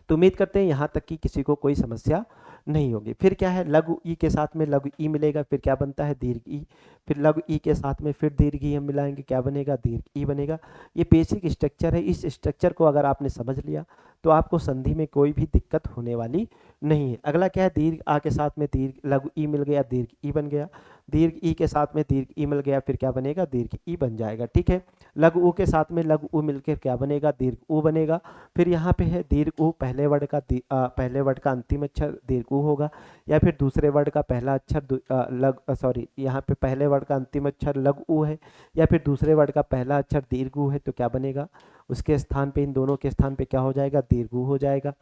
तो उम्मीद करते हैं यहाँ तक कि किसी को कोई समस्या नहीं होगी। फिर क्या है, लघु ई के साथ में लघु ई मिलेगा, फिर क्या बनता है, दीर्घ ई। फिर लघु ई के साथ में फिर दीर्घ ई हम मिलाएंगे, क्या बनेगा, दीर्घ ई बनेगा। ये बेसिक स्ट्रक्चर है। इस स्ट्रक्चर को अगर आपने समझ लिया तो आपको संधि में कोई भी दिक्कत होने वाली नहीं है। अगला क्या है, दीर्घ आ के साथ में दीर्घ लघु ई मिल गया, दीर्घ ई बन गया। दीर्घ ई के साथ में दीर्घ ई मिल गया, फिर क्या बनेगा, दीर्घ ई बन जाएगा। ठीक है, लघु ऊ के साथ में लघु ऊ मिलकर क्या बनेगा, दीर्घ ऊ बनेगा। फिर यहाँ पे है दीर्घ ऊ, पहले वर्ड का अंतिम अक्षर दीर्घ ऊ होगा, या फिर दूसरे वर्ड का पहला अक्षर यहाँ पे पहले वर्ड का अंतिम अक्षर लघु ऊ है, या फिर दूसरे वर्ड का पहला अक्षर दीर्घ ऊ है, तो क्या बनेगा, उसके स्थान पे, इन दोनों के स्थान पे क्या हो जाएगा, दीर्घ ऊ हो जाएगा।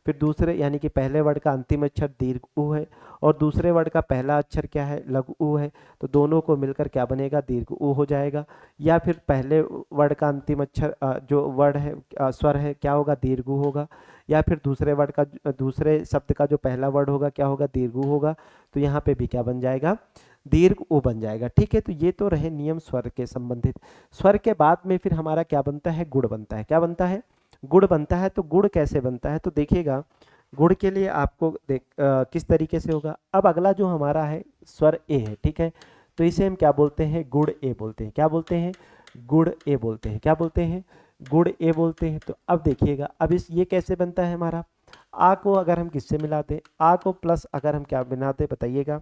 फिर दूसरे यानी कि पहले वर्ड का अंतिम अक्षर दीर्घ ऊ है और दूसरे वर्ड का पहला अक्षर क्या है, लघु ऊ है, तो दोनों को मिलकर क्या बनेगा, दीर्घ ऊ हो जाएगा। या फिर पहले वर्ड का अंतिम अक्षर जो वर्ड है स्वर है क्या होगा, दीर्घ ऊ होगा। या फिर दूसरे वर्ड का दूसरे शब्द का जो पहला वर्ड होगा क्या होगा, दीर्घ ऊ होगा। तो यहाँ पे भी क्या बन जाएगा, दीर्घ ऊ बन जाएगा। ठीक है, तो ये तो रहे नियम स्वर के संबंधित। स्वर के बाद में फिर हमारा क्या बनता है, गुण बनता है। क्या बनता है, गुण बनता है। तो गुण कैसे बनता है, तो देखिएगा गुण के लिए आपको किस तरीके से होगा। अब अगला जो हमारा है स्वर ए है, ठीक है, तो इसे हम क्या बोलते हैं, गुण ए बोलते हैं। क्या बोलते हैं, गुण ए बोलते हैं। क्या बोलते हैं, गुण ए बोलते हैं। तो अब देखिएगा, अब इस ये कैसे बनता है हमारा, आ को अगर हम किससे मिलाते, आ को प्लस अगर हम क्या मिलाते बताइएगा,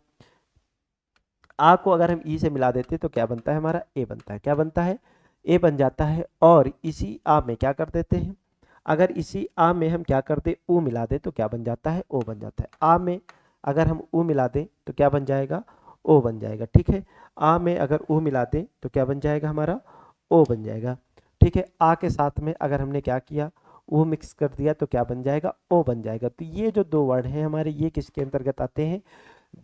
आ को अगर हम ई से मिला देते तो क्या बनता है हमारा, ए बनता है। क्या बनता है, ए बन जाता है। और इसी आ में क्या कर देते हैं, अगर इसी आ में हम क्या कर दे, ऊ मिला दे तो क्या बन जाता है, ओ बन जाता है। आ में अगर हम ऊ मिला दें तो क्या बन जाएगा, ओ बन जाएगा। ठीक है, आ में अगर ऊ मिला दें तो क्या बन जाएगा हमारा, ओ बन जाएगा। ठीक है, आ के साथ में अगर हमने क्या किया, ऊ मिक्स कर दिया तो क्या बन जाएगा, ओ बन जाएगा। तो ये जो दो वर्ड हैं हमारे, ये किसके अंतर्गत आते हैं,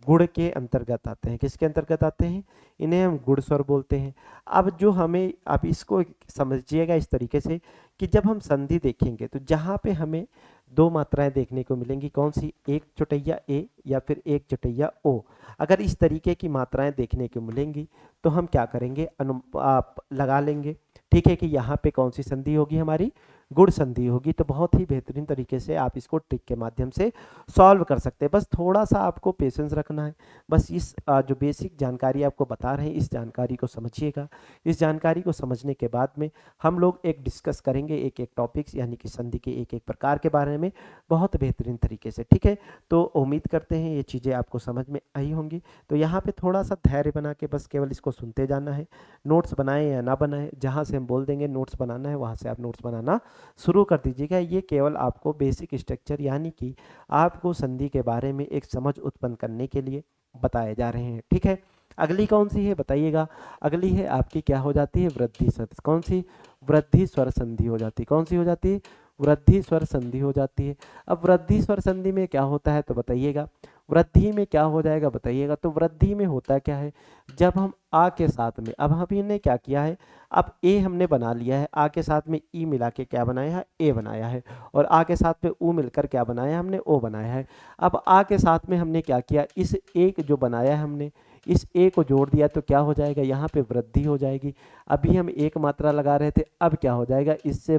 गुण के अंतर्गत आते हैं। किसके अंतर्गत आते हैं, इन्हें हम गुण स्वर बोलते हैं। अब जो हमें, आप इसको समझिएगा इस तरीके से कि जब हम संधि देखेंगे तो जहाँ पे हमें दो मात्राएं देखने को मिलेंगी, कौन सी, एक चौटैया ए या फिर एक चौटैया ओ। अगर इस तरीके की मात्राएं देखने को मिलेंगी तो हम क्या करेंगे, आप लगा लेंगे। ठीक है, कि यहाँ पे कौन सी संधि होगी हमारी, गुण संधि होगी। तो बहुत ही बेहतरीन तरीके से आप इसको ट्रिक के माध्यम से सॉल्व कर सकते हैं। बस थोड़ा सा आपको पेशेंस रखना है। बस इस जो बेसिक जानकारी आपको बता रहे हैं, इस जानकारी को समझिएगा। इस जानकारी को समझने के बाद में हम लोग एक डिस्कस करेंगे एक एक टॉपिक्स, यानी कि संधि के एक एक प्रकार के बारे में बहुत बेहतरीन तरीके से। ठीक है, तो उम्मीद करते हैं ये चीज़ें आपको समझ में आई होंगी। तो यहाँ पे थोड़ा सा धैर्य बना के बस केवल इसको सुनते जाना है। नोट्स बनाएं या ना बनाएं, जहाँ से हम बोल देंगे नोट्स बनाना है वहाँ से आप नोट्स बनाना शुरू कर दीजिएगा। ये केवल आपको बेसिक स्ट्रक्चर यानी कि आपको संधि के बारे में एक समझ उत्पन्न करने के लिए बताए जा रहे हैं। ठीक है, अगली कौन सी है बताइएगा, अगली है आपकी क्या हो जाती है, वृद्धि स्वर। कौन सी, वृद्धि स्वर संधि हो जाती है। कौन सी हो जाती है, वृद्धि स्वर संधि हो जाती है। अब वृद्धि स्वर संधि में क्या होता है तो बताइएगा, वृद्धि में क्या हो जाएगा बताइएगा। तो वृद्धि में होता क्या है, जब हम आ के साथ में, अब हमने क्या किया है, अब ए हमने बना लिया है, आ के साथ में ई मिला के क्या बनाया है, ए बनाया है। और आ के साथ में ऊ मिलकर क्या बनाया, हमने ओ बनाया है। अब आ के साथ में हमने क्या किया, इस एक जो बनाया है हमने, इस ए को जोड़ दिया तो क्या हो जाएगा, यहाँ पे वृद्धि हो जाएगी। अभी हम एक मात्रा लगा रहे थे, अब क्या हो जाएगा, इससे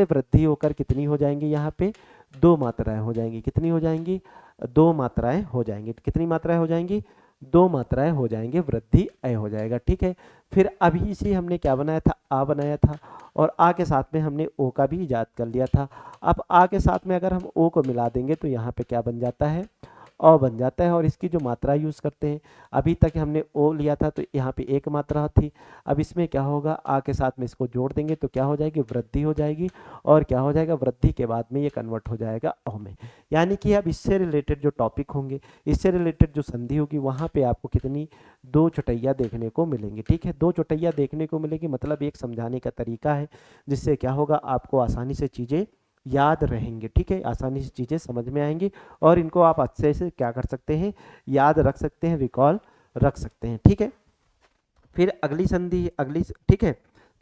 वृद्धि होकर कितनी हो जाएंगी, यहाँ पे दो मात्राएं हो जाएंगी। कितनी हो जाएंगी, दो मात्राएं हो जाएंगी। कितनी मात्राएं हो जाएंगी, दो मात्राएं हो जाएंगे, वृद्धि अय हो जाएगा। ठीक है, फिर अभी से हमने क्या बनाया था, आ बनाया था, और आ के साथ में हमने ओ का भी इजाद कर लिया था। अब आ के साथ में अगर हम ओ को मिला देंगे तो यहाँ पे क्या बन जाता है, अ बन जाता है। और इसकी जो मात्रा यूज़ करते हैं, अभी तक हमने ओ लिया था तो यहाँ पे एक मात्रा थी, अब इसमें क्या होगा, आ के साथ में इसको जोड़ देंगे तो क्या हो जाएगी, वृद्धि हो जाएगी। और क्या हो जाएगा, वृद्धि के बाद में ये कन्वर्ट हो जाएगा अ में। यानी कि अब इससे रिलेटेड जो टॉपिक होंगे, इससे रिलेटेड जो संधि होगी, वहाँ पे आपको कितनी, दो चौटैया देखने को मिलेंगी। ठीक है, दो चौटैया देखने को मिलेगी, मतलब एक समझाने का तरीका है जिससे क्या होगा, आपको आसानी से चीज़ें याद रहेंगे। ठीक है, आसानी से चीज़ें समझ में आएंगी और इनको आप अच्छे से क्या कर सकते हैं, याद रख सकते हैं, रिकॉल रख सकते हैं। ठीक है, फिर अगली संधि, ठीक है।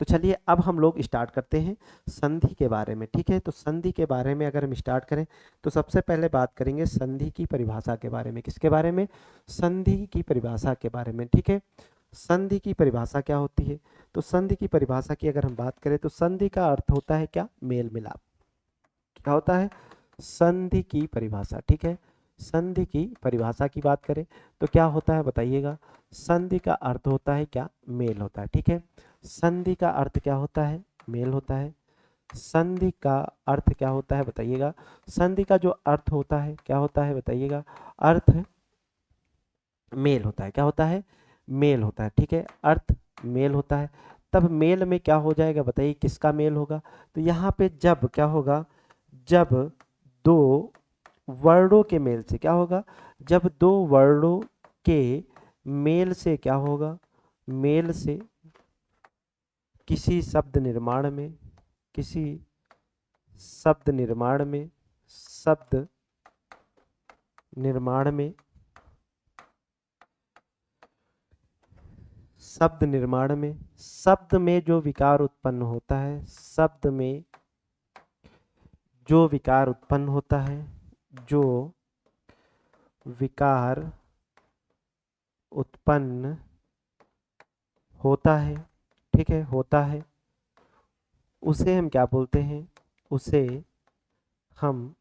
तो चलिए अब हम लोग स्टार्ट करते हैं संधि के बारे में। ठीक है, तो संधि के बारे में अगर हम स्टार्ट करें तो सबसे पहले बात करेंगे संधि की परिभाषा के बारे में। किसके बारे में, संधि की परिभाषा के बारे में। ठीक है, संधि की परिभाषा क्या होती है, तो संधि की परिभाषा की अगर हम बात करें तो संधि का अर्थ होता है क्या, मेल मिलाप। क्या होता है, संधि की परिभाषा। ठीक है, संधि की परिभाषा की बात करें तो क्या होता है बताइएगा, संधि का अर्थ होता है क्या, मेल होता है। ठीक है, संधि का अर्थ क्या होता है, मेल होता है। संधि का अर्थ क्या होता है बताइएगा, संधि का जो अर्थ होता है क्या होता है बताइएगा, अर्थ मेल होता है। क्या होता है, मेल होता है। ठीक है, अर्थ मेल होता है। तब मेल में क्या हो जाएगा बताइए, किसका मेल होगा, तो यहाँ पे जब क्या होगा, जब दो वर्णों के मेल से क्या होगा, जब दो वर्णों के मेल से क्या होगा, मेल से किसी शब्द निर्माण में, किसी शब्द निर्माण में, शब्द निर्माण में, शब्द निर्माण में, शब्द में जो विकार उत्पन्न होता है, शब्द में जो विकार उत्पन्न होता है, जो विकार उत्पन्न होता है, ठीक है, होता है, उसे हम क्या बोलते हैं, उसे हम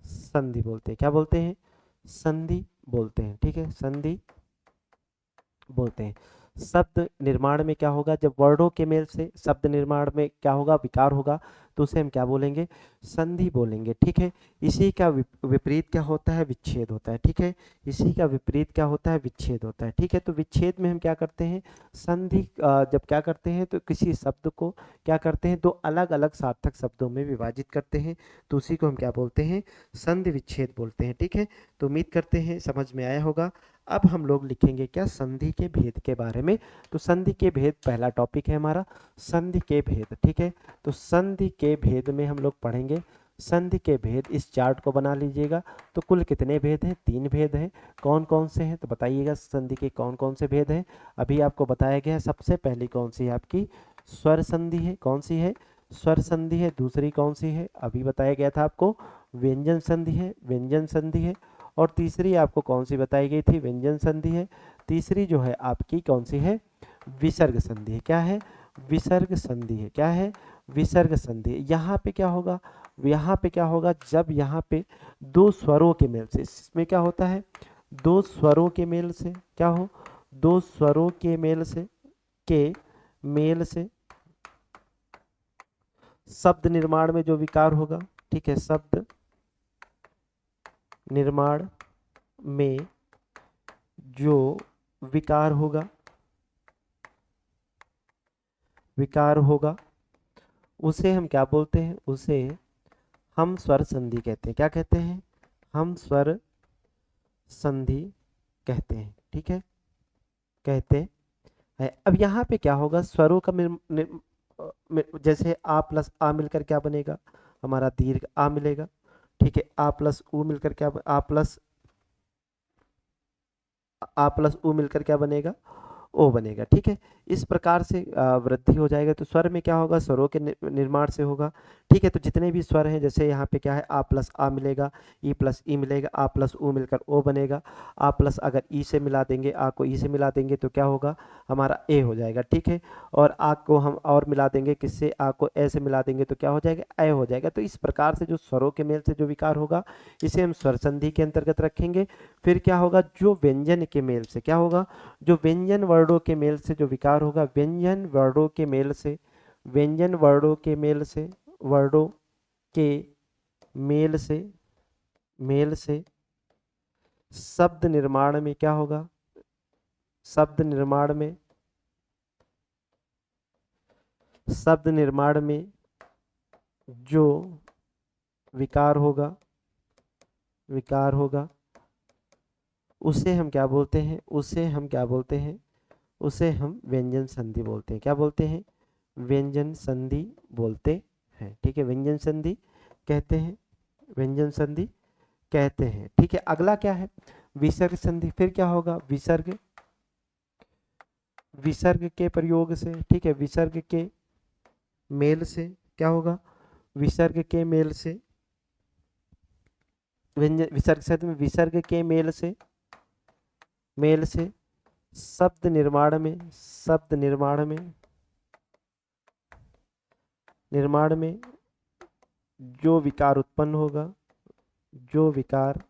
संधि बोलते हैं। क्या बोलते हैं, संधि बोलते हैं। ठीक है, संधि बोलते हैं। शब्द निर्माण में क्या होगा, जब वर्णों के मेल से शब्द निर्माण में क्या होगा, विकार होगा, तो उसे हम क्या बोलेंगे, संधि बोलेंगे। ठीक है, इसी का विपरीत क्या होता है, विच्छेद होता है। ठीक है, इसी का विपरीत क्या होता है, विच्छेद होता है। ठीक है, तो विच्छेद में हम क्या करते हैं, संधि जब क्या करते हैं तो किसी शब्द को क्या करते हैं, दो अलग अलग सार्थक शब्दों में विभाजित करते हैं, तो उसी को हम क्या बोलते हैं, संधि विच्छेद बोलते हैं। ठीक है, तो उम्मीद करते हैं समझ में आया होगा। अब हम लोग लिखेंगे क्या, संधि के भेद के बारे में। तो संधि के भेद पहला टॉपिक है हमारा, संधि के भेद। ठीक है, तो संधि के भेद में हम लोग पढ़ेंगे संधि के भेद। इस चार्ट को बना लीजिएगा। तो कुल कितने भेद हैं, तीन भेद हैं। कौन कौन से हैं तो बताइएगा, संधि के कौन कौन से भेद हैं। अभी आपको बताया गया है, सबसे पहली कौन सी है आपकी, स्वर संधि है। कौन सी है, स्वर संधि है। दूसरी कौन सी है, अभी बताया गया था आपको, व्यंजन संधि है, व्यंजन संधि है। और तीसरी आपको कौन सी बताई गई थी, व्यंजन संधि है। तीसरी जो है आपकी कौन सी है, विसर्ग संधि है। क्या है, विसर्ग संधि है। क्या है, विसर्ग संधि। यहाँ पे क्या होगा, यहाँ पे क्या होगा, जब यहाँ पे दो स्वरों के मेल से, इसमें क्या होता है, दो स्वरों के मेल से क्या हो, दो स्वरों के मेल से, के मेल से शब्द निर्माण में जो विकार होगा। ठीक है, शब्द निर्माण में जो विकार होगा, विकार होगा, उसे हम क्या बोलते हैं, उसे हम स्वर संधि कहते हैं। क्या कहते हैं, हम स्वर संधि कहते हैं। ठीक है, कहते हैं। अब यहाँ पे क्या होगा, स्वरों का जैसे आ प्लस आ मिलकर क्या बनेगा, हमारा दीर्घ आ मिलेगा। ठीक है, आ प्लस उ मिलकर क्या, आ प्लस उ मिलकर क्या बनेगा, ओ बनेगा। ठीक है, इस प्रकार से वृद्धि हो जाएगा। तो स्वर में क्या होगा, स्वरों के निर्माण से होगा। ठीक है, तो जितने भी स्वर हैं, जैसे यहाँ पे क्या है, आ प्लस आ मिलेगा, ई प्लस ई मिलेगा, आ प्लस ऊ मिलकर ओ बनेगा। आ प्लस अगर ई से मिला देंगे, आ को ई से मिला देंगे तो क्या होगा, हमारा ए हो जाएगा। ठीक है, और आ को हम और मिला देंगे, किससे, आ को ए से मिला देंगे तो क्या हो जाएगा, ए हो जाएगा। तो इस प्रकार से जो स्वरों के मेल से जो विकार होगा, इसे हम स्वर संधि के अंतर्गत रखेंगे। फिर क्या होगा, जो व्यंजन के मेल से क्या होगा, जो व्यंजन वर्णों के मेल से जो विकार होगा, व्यंजन वर्णों के मेल से, व्यंजन वर्णों के मेल से, वर्णों के मेल से, मेल से शब्द निर्माण में क्या होगा, शब्द निर्माण में, शब्द निर्माण में जो विकार होगा, विकार होगा, उसे हम क्या बोलते हैं, उसे हम क्या बोलते हैं, उसे हम व्यंजन संधि बोलते हैं। क्या बोलते हैं, व्यंजन संधि बोलते हैं। ठीक है, व्यंजन संधि कहते हैं, व्यंजन संधि कहते हैं। ठीक है, अगला क्या है, विसर्ग संधि। फिर क्या होगा, विसर्ग, विसर्ग के प्रयोग से, ठीक है, विसर्ग के मेल से क्या होगा, विसर्ग के मेल से, व्यंजन विसर्ग संधि में विसर्ग के मेल से, मेल से शब्द निर्माण में, शब्द निर्माण में, निर्माण में जो विकार उत्पन्न होगा, जो विकार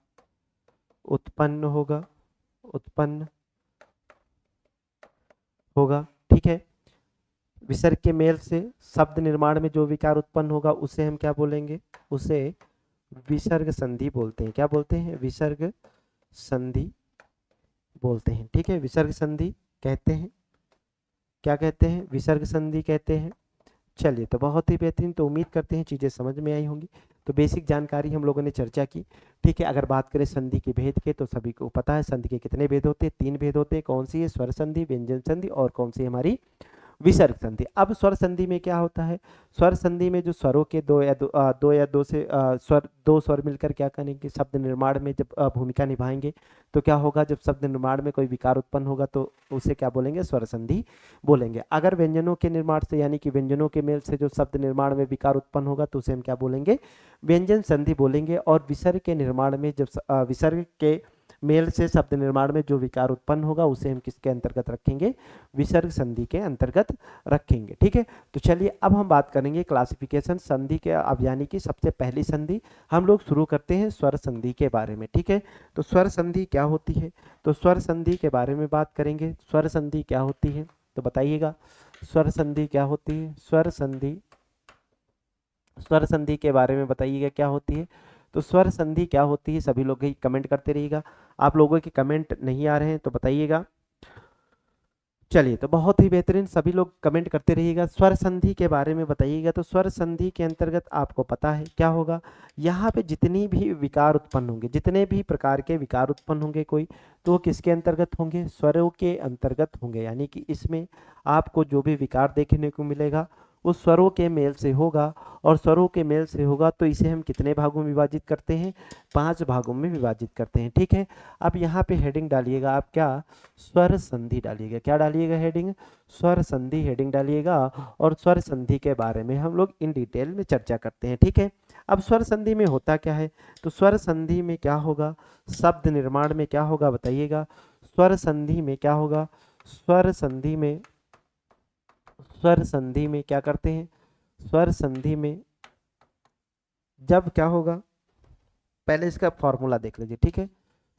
उत्पन्न होगा, उत्पन्न होगा। ठीक है, विसर्ग के मेल से शब्द निर्माण में जो विकार उत्पन्न होगा उसे हम क्या बोलेंगे, उसे विसर्ग संधि बोलते हैं। क्या बोलते हैं, विसर्ग संधि बोलते हैं। ठीक है, विसर्ग संधि कहते हैं, क्या कहते हैं, विसर्ग संधि कहते हैं। चलिए, तो बहुत ही बेहतरीन, तो उम्मीद करते हैं चीज़ें समझ में आई होंगी। तो बेसिक जानकारी हम लोगों ने चर्चा की। ठीक है, अगर बात करें संधि के भेद के, तो सभी को पता है संधि के कितने भेद होते हैं, 3 भेद होते हैं। कौन सी है, स्वर संधि, व्यंजन संधि और कौन सी हमारी विसर्ग संधि। अब स्वर संधि में क्या होता है, स्वर संधि में जो स्वरों के दो या दो से स्वर, दो स्वर मिलकर क्या करेंगे, शब्द निर्माण में जब भूमिका निभाएंगे तो क्या होगा, जब शब्द निर्माण में कोई विकार उत्पन्न होगा तो उसे क्या बोलेंगे, स्वर संधि बोलेंगे। अगर व्यंजनों के निर्माण से, यानी कि व्यंजनों के मेल से जो शब्द निर्माण में विकार उत्पन्न होगा तो उसे हम क्या बोलेंगे, व्यंजन संधि बोलेंगे। और विसर्ग के निर्माण में जब विसर्ग के मेल से शब्द निर्माण में जो विकार उत्पन्न होगा उसे हम किसके अंतर्गत रखेंगे, विसर्ग संधि के अंतर्गत रखेंगे। ठीक है, तो चलिए अब हम बात करेंगे क्लासिफिकेशन संधि के। अब यानी कि सबसे पहली संधि हम लोग शुरू करते हैं स्वर संधि के बारे में। ठीक है, तो स्वर संधि क्या होती है, तो स्वर संधि के बारे में बात करेंगे। स्वर संधि क्या होती है, तो बताइएगा, स्वर संधि क्या होती है, स्वर संधि, स्वर संधि के बारे में बताइएगा क्या होती है। तो स्वर संधि क्या होती है, सभी लोग ही कमेंट करते रहिएगा। आप लोगों के कमेंट नहीं आ रहे हैं तो बताइएगा। चलिए, तो बहुत ही बेहतरीन, सभी लोग कमेंट करते रहिएगा, स्वर संधि के बारे में बताइएगा। तो स्वर संधि के अंतर्गत आपको पता है क्या होगा, यहाँ पे जितनी भी विकार उत्पन्न होंगे, जितने भी प्रकार के विकार उत्पन्न होंगे कोई, तो वो किसके अंतर्गत होंगे, स्वरों के अंतर्गत होंगे। यानी कि इसमें आपको जो भी विकार देखने को मिलेगा वो स्वरों के मेल से होगा, और स्वरों के मेल से होगा तो इसे हम कितने भागों में विभाजित करते हैं, 5 भागों में विभाजित करते हैं। ठीक है, अब यहाँ पे हेडिंग डालिएगा आप, क्या, स्वर संधि डालिएगा। क्या डालिएगा, हेडिंग, स्वर संधि हेडिंग डालिएगा। और स्वर संधि के बारे में हम लोग इन डिटेल में चर्चा करते हैं। ठीक है, अब स्वर संधि में होता क्या है, तो स्वर संधि में क्या होगा, शब्द निर्माण में क्या होगा बताइएगा, स्वर संधि में क्या होगा, स्वर संधि में, स्वर संधि में क्या करते हैं, स्वर संधि में जब क्या होगा, पहले इसका फॉर्मूला देख लीजिए। ठीक है,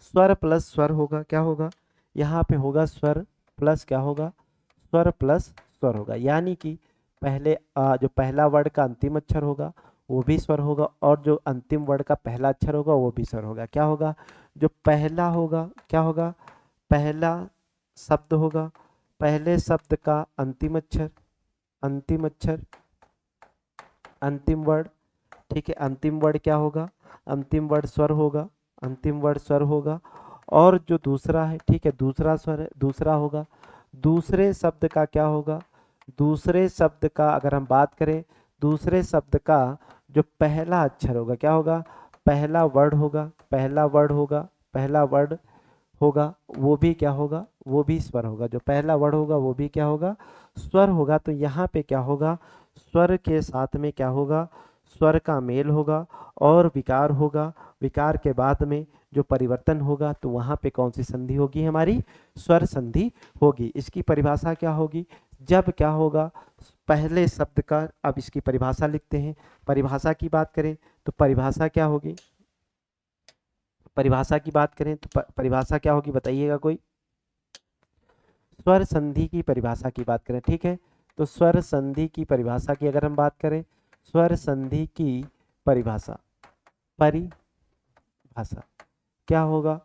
स्वर प्लस स्वर होगा, क्या होगा, यहाँ पे होगा स्वर प्लस क्या होगा, स्वर प्लस स्वर होगा। यानी कि पहले जो पहला वर्ड का अंतिम अक्षर होगा वो भी स्वर होगा, और जो अंतिम वर्ड का पहला अक्षर होगा वो भी स्वर होगा। क्या होगा, जो पहला होगा क्या होगा, पहला शब्द होगा, पहले शब्द का अंतिम अक्षर, अंतिम अक्षर, अंतिम वर्ड। ठीक है, अंतिम वर्ड क्या होगा, अंतिम वर्ड स्वर होगा, अंतिम वर्ड स्वर होगा। और जो दूसरा है, ठीक है, दूसरा स्वर है, दूसरा होगा, दूसरे शब्द का क्या होगा, दूसरे शब्द का अगर हम बात करें, दूसरे शब्द का जो पहला अक्षर होगा क्या होगा, पहला वर्ड होगा, पहला वर्ड होगा, पहला वर्ड होगा, वो भी क्या होगा, वो भी स्वर होगा, जो पहला वर्ड होगा वो भी क्या होगा, स्वर होगा। तो यहाँ पे क्या होगा, स्वर के साथ में क्या होगा, स्वर का मेल होगा और विकार होगा। विकार के बाद में जो परिवर्तन होगा तो वहाँ पे कौन सी संधि होगी, हमारी स्वर संधि होगी। इसकी परिभाषा क्या होगी, जब क्या होगा, पहले शब्द का, अब इसकी परिभाषा लिखते हैं। परिभाषा की बात करें तो परिभाषा क्या होगी, परिभाषा की बात करें तो परिभाषा क्या होगी बताइएगा कोई। स्वर संधि की परिभाषा की बात करें, ठीक है। तो स्वर संधि की परिभाषा की अगर हम बात करें, स्वर संधि की परिभाषा, परिभाषा क्या होगा,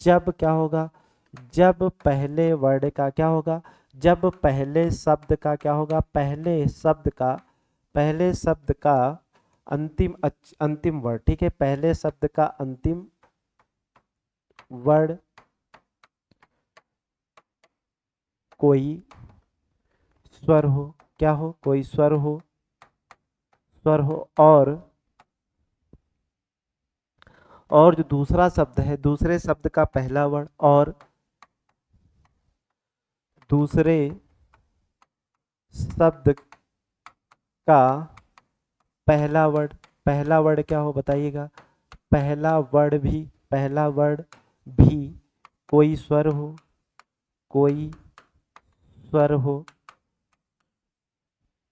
जब क्या होगा, जब पहले वर्ड का क्या होगा, जब पहले शब्द का क्या होगा, पहले शब्द का अंतिम वर्ड, ठीक है, पहले शब्द का अंतिम वर्ड कोई स्वर हो, क्या हो, कोई स्वर हो, और जो दूसरा शब्द है, दूसरे शब्द का पहला वर्ड और दूसरे शब्द का पहला वर्ड क्या हो बताइएगा, पहला वर्ड भी कोई स्वर हो, कोई स्वर हो,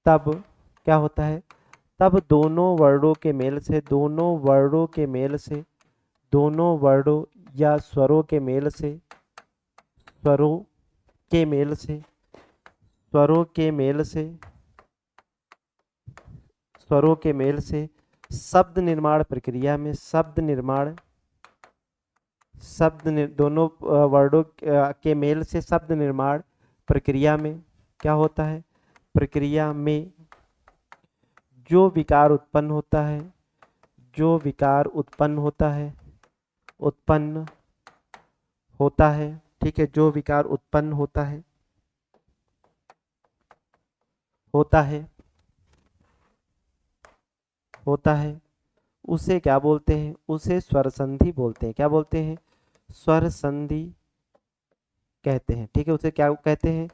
तब क्या होता है, तब दोनों वर्डों के मेल से, दोनों वर्डों या स्वरों के मेल से, स्वरों के मेल से, स्वरों के मेल से, स्वरों के मेल से शब्द निर्माण प्रक्रिया में, दोनों वर्डों के मेल से शब्द निर्माण प्रक्रिया में क्या होता है, प्रक्रिया में जो विकार उत्पन्न होता है, जो विकार उत्पन्न होता है, उत्पन्न होता है, ठीक है, जो विकार उत्पन्न होता है, होता है, होता है, उसे क्या बोलते हैं, उसे स्वर संधि बोलते हैं। क्या बोलते हैं, स्वर संधि कहते हैं, ठीक है, उसे क्या कहते हैं,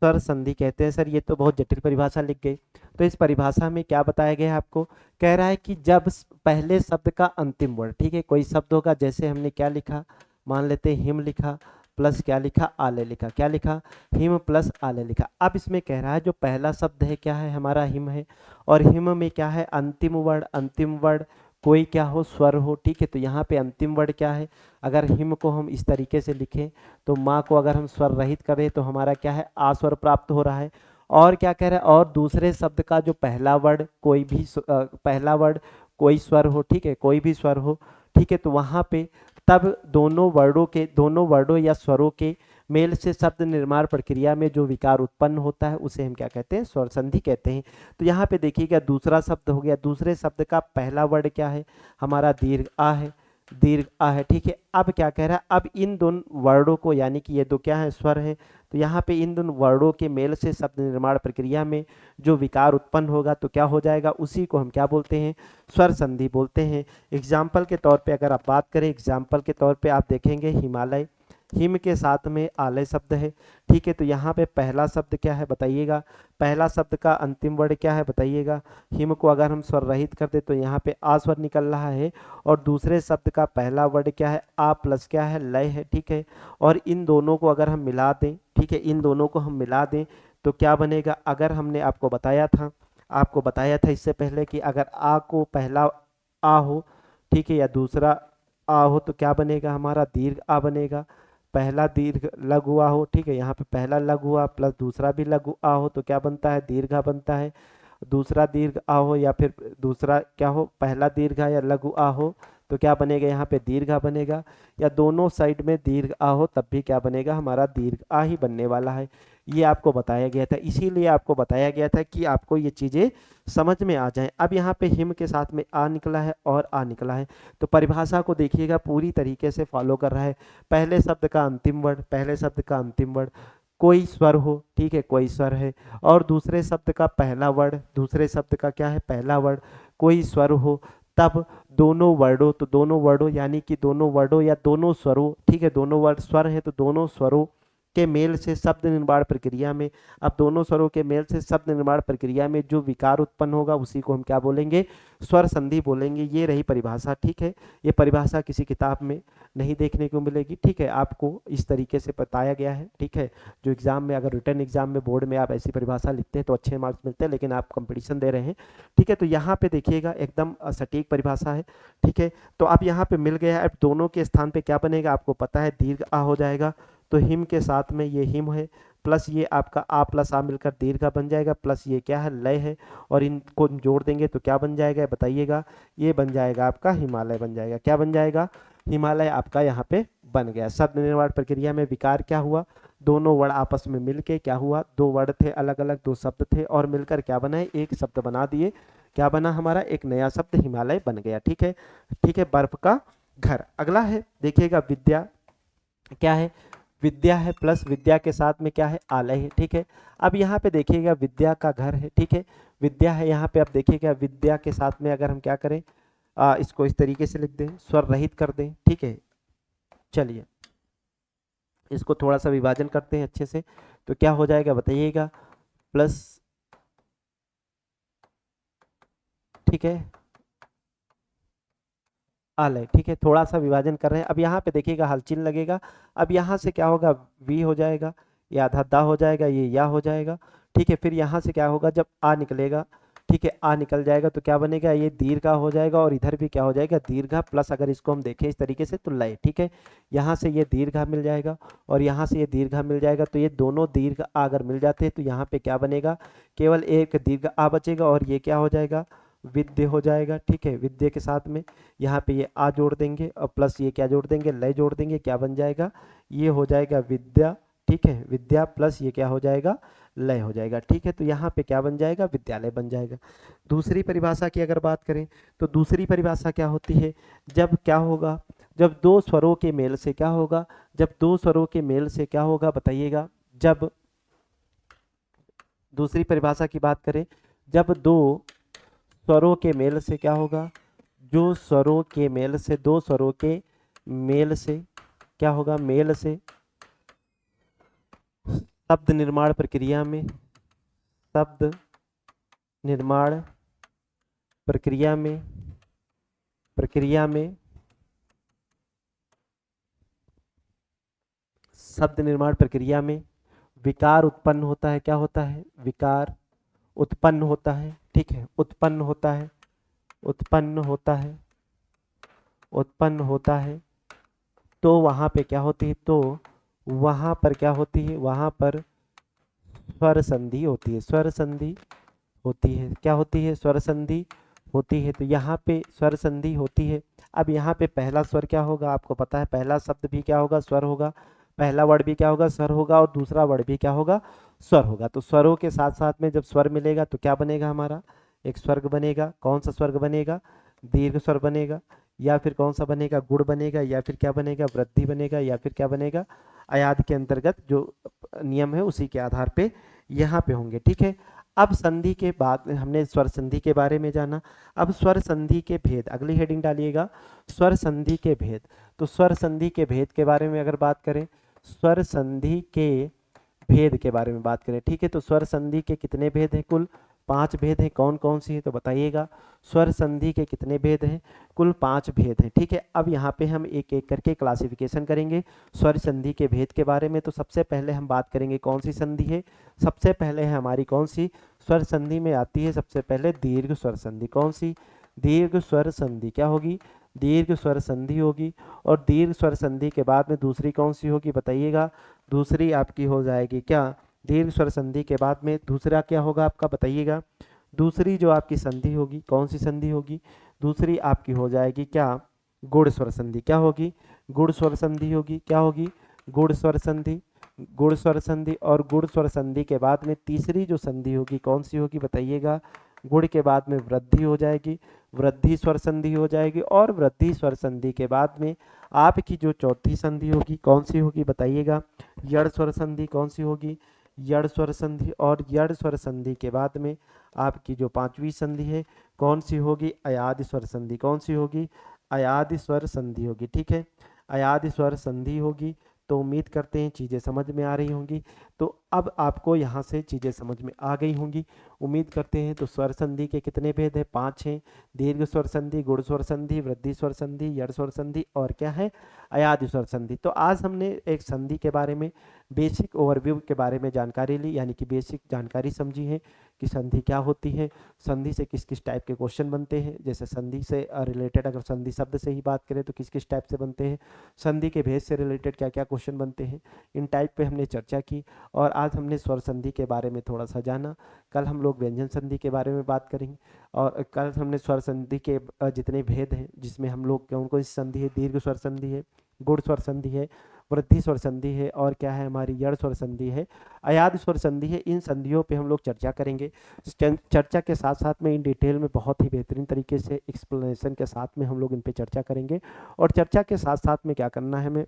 स्वर संधि कहते हैं। सर ये तो बहुत जटिल परिभाषा लिख गए। तो इस परिभाषा में क्या बताया गया है आपको, कह रहा है कि जब पहले शब्द का अंतिम वर्ड, ठीक है, कोई शब्द होगा, जैसे हमने क्या लिखा, मान लेते हैं हिम लिखा प्लस क्या लिखा, आले लिखा, क्या लिखा, हिम प्लस आले लिखा। अब इसमें कह रहा है जो पहला शब्द है क्या है, हमारा हिम है, और हिम में क्या है, अंतिम वर्ड कोई क्या हो, स्वर हो, ठीक है। तो यहाँ पे अंतिम वर्ड क्या है, अगर हिम को हम इस तरीके से लिखें तो माँ को अगर हम स्वर रहित करें तो हमारा क्या है, आ स्वर प्राप्त हो रहा है। और क्या कह रहा है, और दूसरे शब्द का जो पहला वर्ड कोई भी पहला वर्ड कोई स्वर हो, ठीक है, कोई भी स्वर हो, ठीक है, तो वहाँ पे तब दोनों वर्डों या स्वरों के मेल से शब्द निर्माण प्रक्रिया में जो विकार उत्पन्न होता है उसे हम क्या कहते हैं, स्वर संधि कहते हैं। तो यहाँ पे देखिएगा दूसरा शब्द हो गया, दूसरे शब्द का पहला वर्ड क्या है, हमारा दीर्घ आ है, दीर्घ आ है, ठीक है। अब क्या कह रहा है, अब इन दोनों वर्डों को, यानी कि ये दो क्या है, स्वर है, तो यहाँ पे इन दोनों वर्डों के मेल से शब्द निर्माण प्रक्रिया में जो विकार उत्पन्न होगा तो क्या हो जाएगा, उसी को हम क्या बोलते हैं, स्वर संधि बोलते हैं। एग्जाम्पल के तौर पे अगर आप बात करें, एग्जाम्पल के तौर पे आप देखेंगे हिमालय, हिम के साथ में आलय शब्द है, ठीक है। तो यहाँ पे पहला शब्द क्या है बताइएगा, पहला शब्द का अंतिम वर्ड क्या है बताइएगा, हिम को अगर हम स्वर रहित कर दे तो यहाँ पे आ स्वर निकल रहा है, और दूसरे शब्द का पहला वर्ड क्या है, आ प्लस क्या है, लय है, ठीक है। और इन दोनों को अगर हम मिला दें, ठीक है, इन दोनों को हम मिला दें तो क्या बनेगा, अगर हमने आपको बताया था इससे पहले कि अगर आ को पहला आ हो, ठीक है, या दूसरा आ हो तो क्या बनेगा, हमारा दीर्घ आ बनेगा। पहला दीर्घ लघु आ हो, ठीक है, यहाँ पे पहला लघु आ प्लस दूसरा भी लघु आ हो तो क्या बनता है, दीर्घ आ बनता है। दूसरा दीर्घ आ हो या फिर दूसरा क्या हो, पहला दीर्घ आ या लघु आ हो तो क्या बनेगा, यहाँ पे दीर्घ आ बनेगा, या दोनों साइड में दीर्घ आ हो तब भी क्या बनेगा, हमारा दीर्घ आ ही बनने वाला है। ये आपको बताया गया था, इसीलिए आपको बताया गया था कि आपको ये चीज़ें समझ में आ जाएं। अब यहाँ पे हिम के साथ में आ निकला है और आ निकला है, तो परिभाषा को देखिएगा पूरी तरीके से फॉलो कर रहा है। पहले शब्द का अंतिम वर्ड, पहले शब्द का अंतिम वर्ड कोई स्वर हो, ठीक है, कोई स्वर है, और दूसरे शब्द का पहला वर्ड, दूसरे शब्द का क्या है, पहला वर्ड कोई स्वर हो, तब दोनों वर्डों, तो दोनों वर्डों यानी कि दोनों वर्डों या दोनों स्वरों, ठीक है, दोनों वर्ड स्वर है तो दोनों स्वरों के मेल से शब्द निर्माण प्रक्रिया में, अब दोनों स्वरों के मेल से शब्द निर्माण प्रक्रिया में जो विकार उत्पन्न होगा उसी को हम क्या बोलेंगे, स्वर संधि बोलेंगे। ये रही परिभाषा, ठीक है। ये परिभाषा किसी किताब में नहीं देखने को मिलेगी, ठीक है, आपको इस तरीके से बताया गया है, ठीक है। जो एग्जाम में, अगर रिटर्न एग्जाम में बोर्ड में आप ऐसी परिभाषा लिखते हैं तो अच्छे मार्क्स मिलते हैं, लेकिन आप कंपटीशन दे रहे हैं, ठीक है। तो यहाँ पे देखिएगा एकदम सटीक परिभाषा है, ठीक है। तो अब यहाँ पे मिल गया है, अब दोनों के स्थान पे क्या बनेगा आपको पता है, दीर्घ आ हो जाएगा। तो हिम के साथ में ये हिम है, प्लस ये आपका आ प्लस आ मिलकर दीर्घ बन जाएगा, प्लस ये क्या है, लय है, और इनको जोड़ देंगे तो क्या बन जाएगा बताइएगा, ये बन जाएगा आपका हिमालय बन जाएगा। क्या बन जाएगा, हिमालय आपका यहाँ पे बन गया। शब्द निर्माण प्रक्रिया में विकार क्या हुआ, दोनों वर्ण आपस में मिलके क्या हुआ, दो वर्ण थे अलग अलग, दो शब्द थे और मिलकर क्या बनाए, एक शब्द बना दिए। क्या बना हमारा, एक नया शब्द हिमालय बन गया, ठीक है। ठीक है, बर्फ का घर। अगला है देखिएगा विद्या, क्या है, विद्या है प्लस विद्या के साथ में क्या है, आलय है, ठीक है। अब यहाँ पे देखिएगा विद्या का घर है, ठीक है, विद्या है यहाँ पे। अब देखिएगा विद्या के साथ में अगर हम क्या करें, इसको इस तरीके से लिख दें, स्वर रहित कर दें, ठीक है। चलिए इसको थोड़ा सा विभाजन करते हैं अच्छे से, तो क्या हो जाएगा बताइएगा, प्लस, ठीक है, आलय, ठीक है। थोड़ा सा विभाजन कर रहे हैं। अब यहाँ पे देखिएगा हलचिल लगेगा, अब यहाँ से क्या होगा, वी हो जाएगा, ये आधा दा हो जाएगा, ये या हो जाएगा, ठीक है। फिर यहाँ से क्या होगा, जब आ निकलेगा, ठीक है, आ निकल जाएगा तो क्या बनेगा, ये दीर्घा हो जाएगा, और इधर भी क्या हो जाएगा, दीर्घा प्लस, अगर इसको हम देखें इस तरीके से तो लय, ठीक है। यहाँ से ये दीर्घा मिल जाएगा और यहाँ से ये दीर्घा मिल जाएगा, तो ये दोनों दीर्घ आ अगर मिल जाते हैं तो यहाँ पे क्या बनेगा, केवल एक दीर्घ आ बचेगा और ये क्या हो जाएगा, विद्य हो जाएगा, ठीक है। विद्य के साथ में यहाँ पे ये आ जोड़ देंगे और प्लस ये क्या जोड़ देंगे, लय जोड़ देंगे, क्या बन जाएगा, ये हो जाएगा विद्या, ठीक है। विद्या प्लस ये क्या हो जाएगा, लय हो जाएगा, ठीक है। तो यहाँ पे क्या बन जाएगा, विद्यालय बन जाएगा। दूसरी परिभाषा की अगर बात करें तो दूसरी परिभाषा क्या होती है, जब क्या होगा, जब दो स्वरों के मेल से क्या होगा, जब दो स्वरों के मेल से क्या होगा बताइएगा, जब दूसरी परिभाषा की बात करें, जब दो स्वरों के मेल से क्या होगा, जो स्वरों के मेल से, दो स्वरों के मेल से क्या होगा, मेल से शब्द निर्माण प्रक्रिया में, शब्द निर्माण प्रक्रिया में, प्रक्रिया में शब्द निर्माण प्रक्रिया में विकार उत्पन्न होता है, क्या होता है, विकार उत्पन्न होता है, ठीक है, उत्पन्न होता है, उत्पन्न होता है, उत्पन्न होता है, तो वहाँ पे क्या होती है, तो वहाँ पर क्या होती है, वहाँ पर स्वर संधि होती है, स्वर संधि होती है, क्या होती है, स्वर संधि होती है। तो यहाँ पे स्वर संधि होती है। अब यहाँ पे पहला स्वर क्या होगा आपको पता है, पहला शब्द भी क्या होगा, स्वर होगा, पहला वर्ड भी क्या होगा, स्वर होगा, और दूसरा वर्ड भी क्या होगा, स्वर होगा। तो स्वरों के साथ साथ में जब स्वर मिलेगा तो क्या बनेगा हमारा, एक स्वर्ग बनेगा। कौन सा स्वर्ग बनेगा, दीर्घ स्वर बनेगा, या फिर कौन सा बनेगा, गुण बनेगा, या फिर क्या बनेगा, वृद्धि बनेगा, या फिर क्या बनेगा, अयाद के अंतर्गत जो नियम है उसी के आधार पे यहाँ पे होंगे, ठीक है। अब संधि के बाद हमने स्वर संधि के बारे में जाना, अब स्वर संधि के भेद, अगली हेडिंग डालिएगा, स्वर संधि के भेद। तो स्वर संधि के भेद के बारे में अगर बात करें, स्वर संधि के भेद के बारे में बात करें, ठीक है। तो स्वर संधि के कितने भेद हैं, कुल 5 भेद हैं। कौन कौन सी है तो बताइएगा, स्वर संधि के कितने भेद हैं, कुल 5 भेद हैं, ठीक है। अब यहाँ पे हम एक एक करके क्लासिफिकेशन करेंगे स्वर संधि के भेद के बारे में। तो सबसे पहले हम बात करेंगे कौन सी संधि है, सबसे पहले है हमारी कौन सी स्वर संधि में आती है, सबसे पहले दीर्घ स्वर संधि। कौन सी, दीर्घ स्वर संधि क्या होगी, दीर्घ स्वर संधि होगी। और दीर्घ स्वर संधि के बाद में दूसरी कौन सी होगी बताइएगा, दूसरी आपकी हो जाएगी क्या, दीर्घ स्वर संधि के बाद में दूसरा क्या होगा आपका बताइएगा, दूसरी जो आपकी संधि होगी कौन सी संधि होगी, दूसरी आपकी हो जाएगी क्या, गुण स्वर संधि। क्या होगी, गुण स्वर संधि होगी, क्या होगी, गुण स्वर संधि, गुण स्वर संधि। और गुण स्वर संधि के बाद में तीसरी जो संधि होगी कौन सी होगी बताइएगा, गुण के बाद में वृद्धि हो जाएगी, वृद्धि स्वर संधि हो जाएगी। और वृद्धि स्वर संधि के बाद में आपकी जो चौथी संधि होगी कौन सी होगी बताइएगा, यड़ स्वर संधि। कौन सी होगी, यड़ स्वर संधि। और यड़ स्वर संधि के बाद में आपकी जो पांचवी संधि है कौन सी होगी, अयादि स्वर संधि। कौन सी होगी, अयादि स्वर संधि होगी, ठीक है, अयादि स्वर संधि होगी। तो उम्मीद करते हैं चीज़ें समझ में आ रही होंगी। तो अब आपको यहाँ से चीज़ें समझ में आ गई होंगी, उम्मीद करते हैं। तो स्वर संधि के कितने भेद हैं? 5 हैं। दीर्घ स्वर संधि, गुण स्वर संधि, वृद्धि स्वर संधि, यड़ स्वर संधि और क्या है? अयादि स्वर संधि। तो आज हमने एक संधि के बारे में, बेसिक ओवरव्यू के बारे में जानकारी ली, यानी कि बेसिक जानकारी समझी है कि संधि क्या होती है, संधि से किस किस टाइप के क्वेश्चन बनते हैं। जैसे संधि से रिलेटेड अगर संधि शब्द से ही बात करें तो किस किस टाइप से बनते हैं, संधि के भेद से रिलेटेड क्या क्या क्वेश्चन बनते हैं, इन टाइप पे हमने चर्चा की। और आज हमने स्वर संधि के बारे में थोड़ा सा जाना। कल हम लोग व्यंजन संधि के बारे में बात करेंगे। और कल हमने स्वर संधि के जितने भेद हैं, जिसमें हम लोग कौन कौन सी संधि है, दीर्घ स्वर संधि है, गुण स्वर संधि है, वृद्धि स्वर संधि है और क्या है हमारी यड़ स्वर संधि है, अयाद स्वर संधि है, इन संधियों पे हम लोग चर्चा करेंगे। चर्चा के साथ साथ में इन डिटेल में बहुत ही बेहतरीन तरीके से एक्सप्लेनेशन के साथ में हम लोग इन पे चर्चा करेंगे। और चर्चा के साथ साथ में क्या करना है हमें,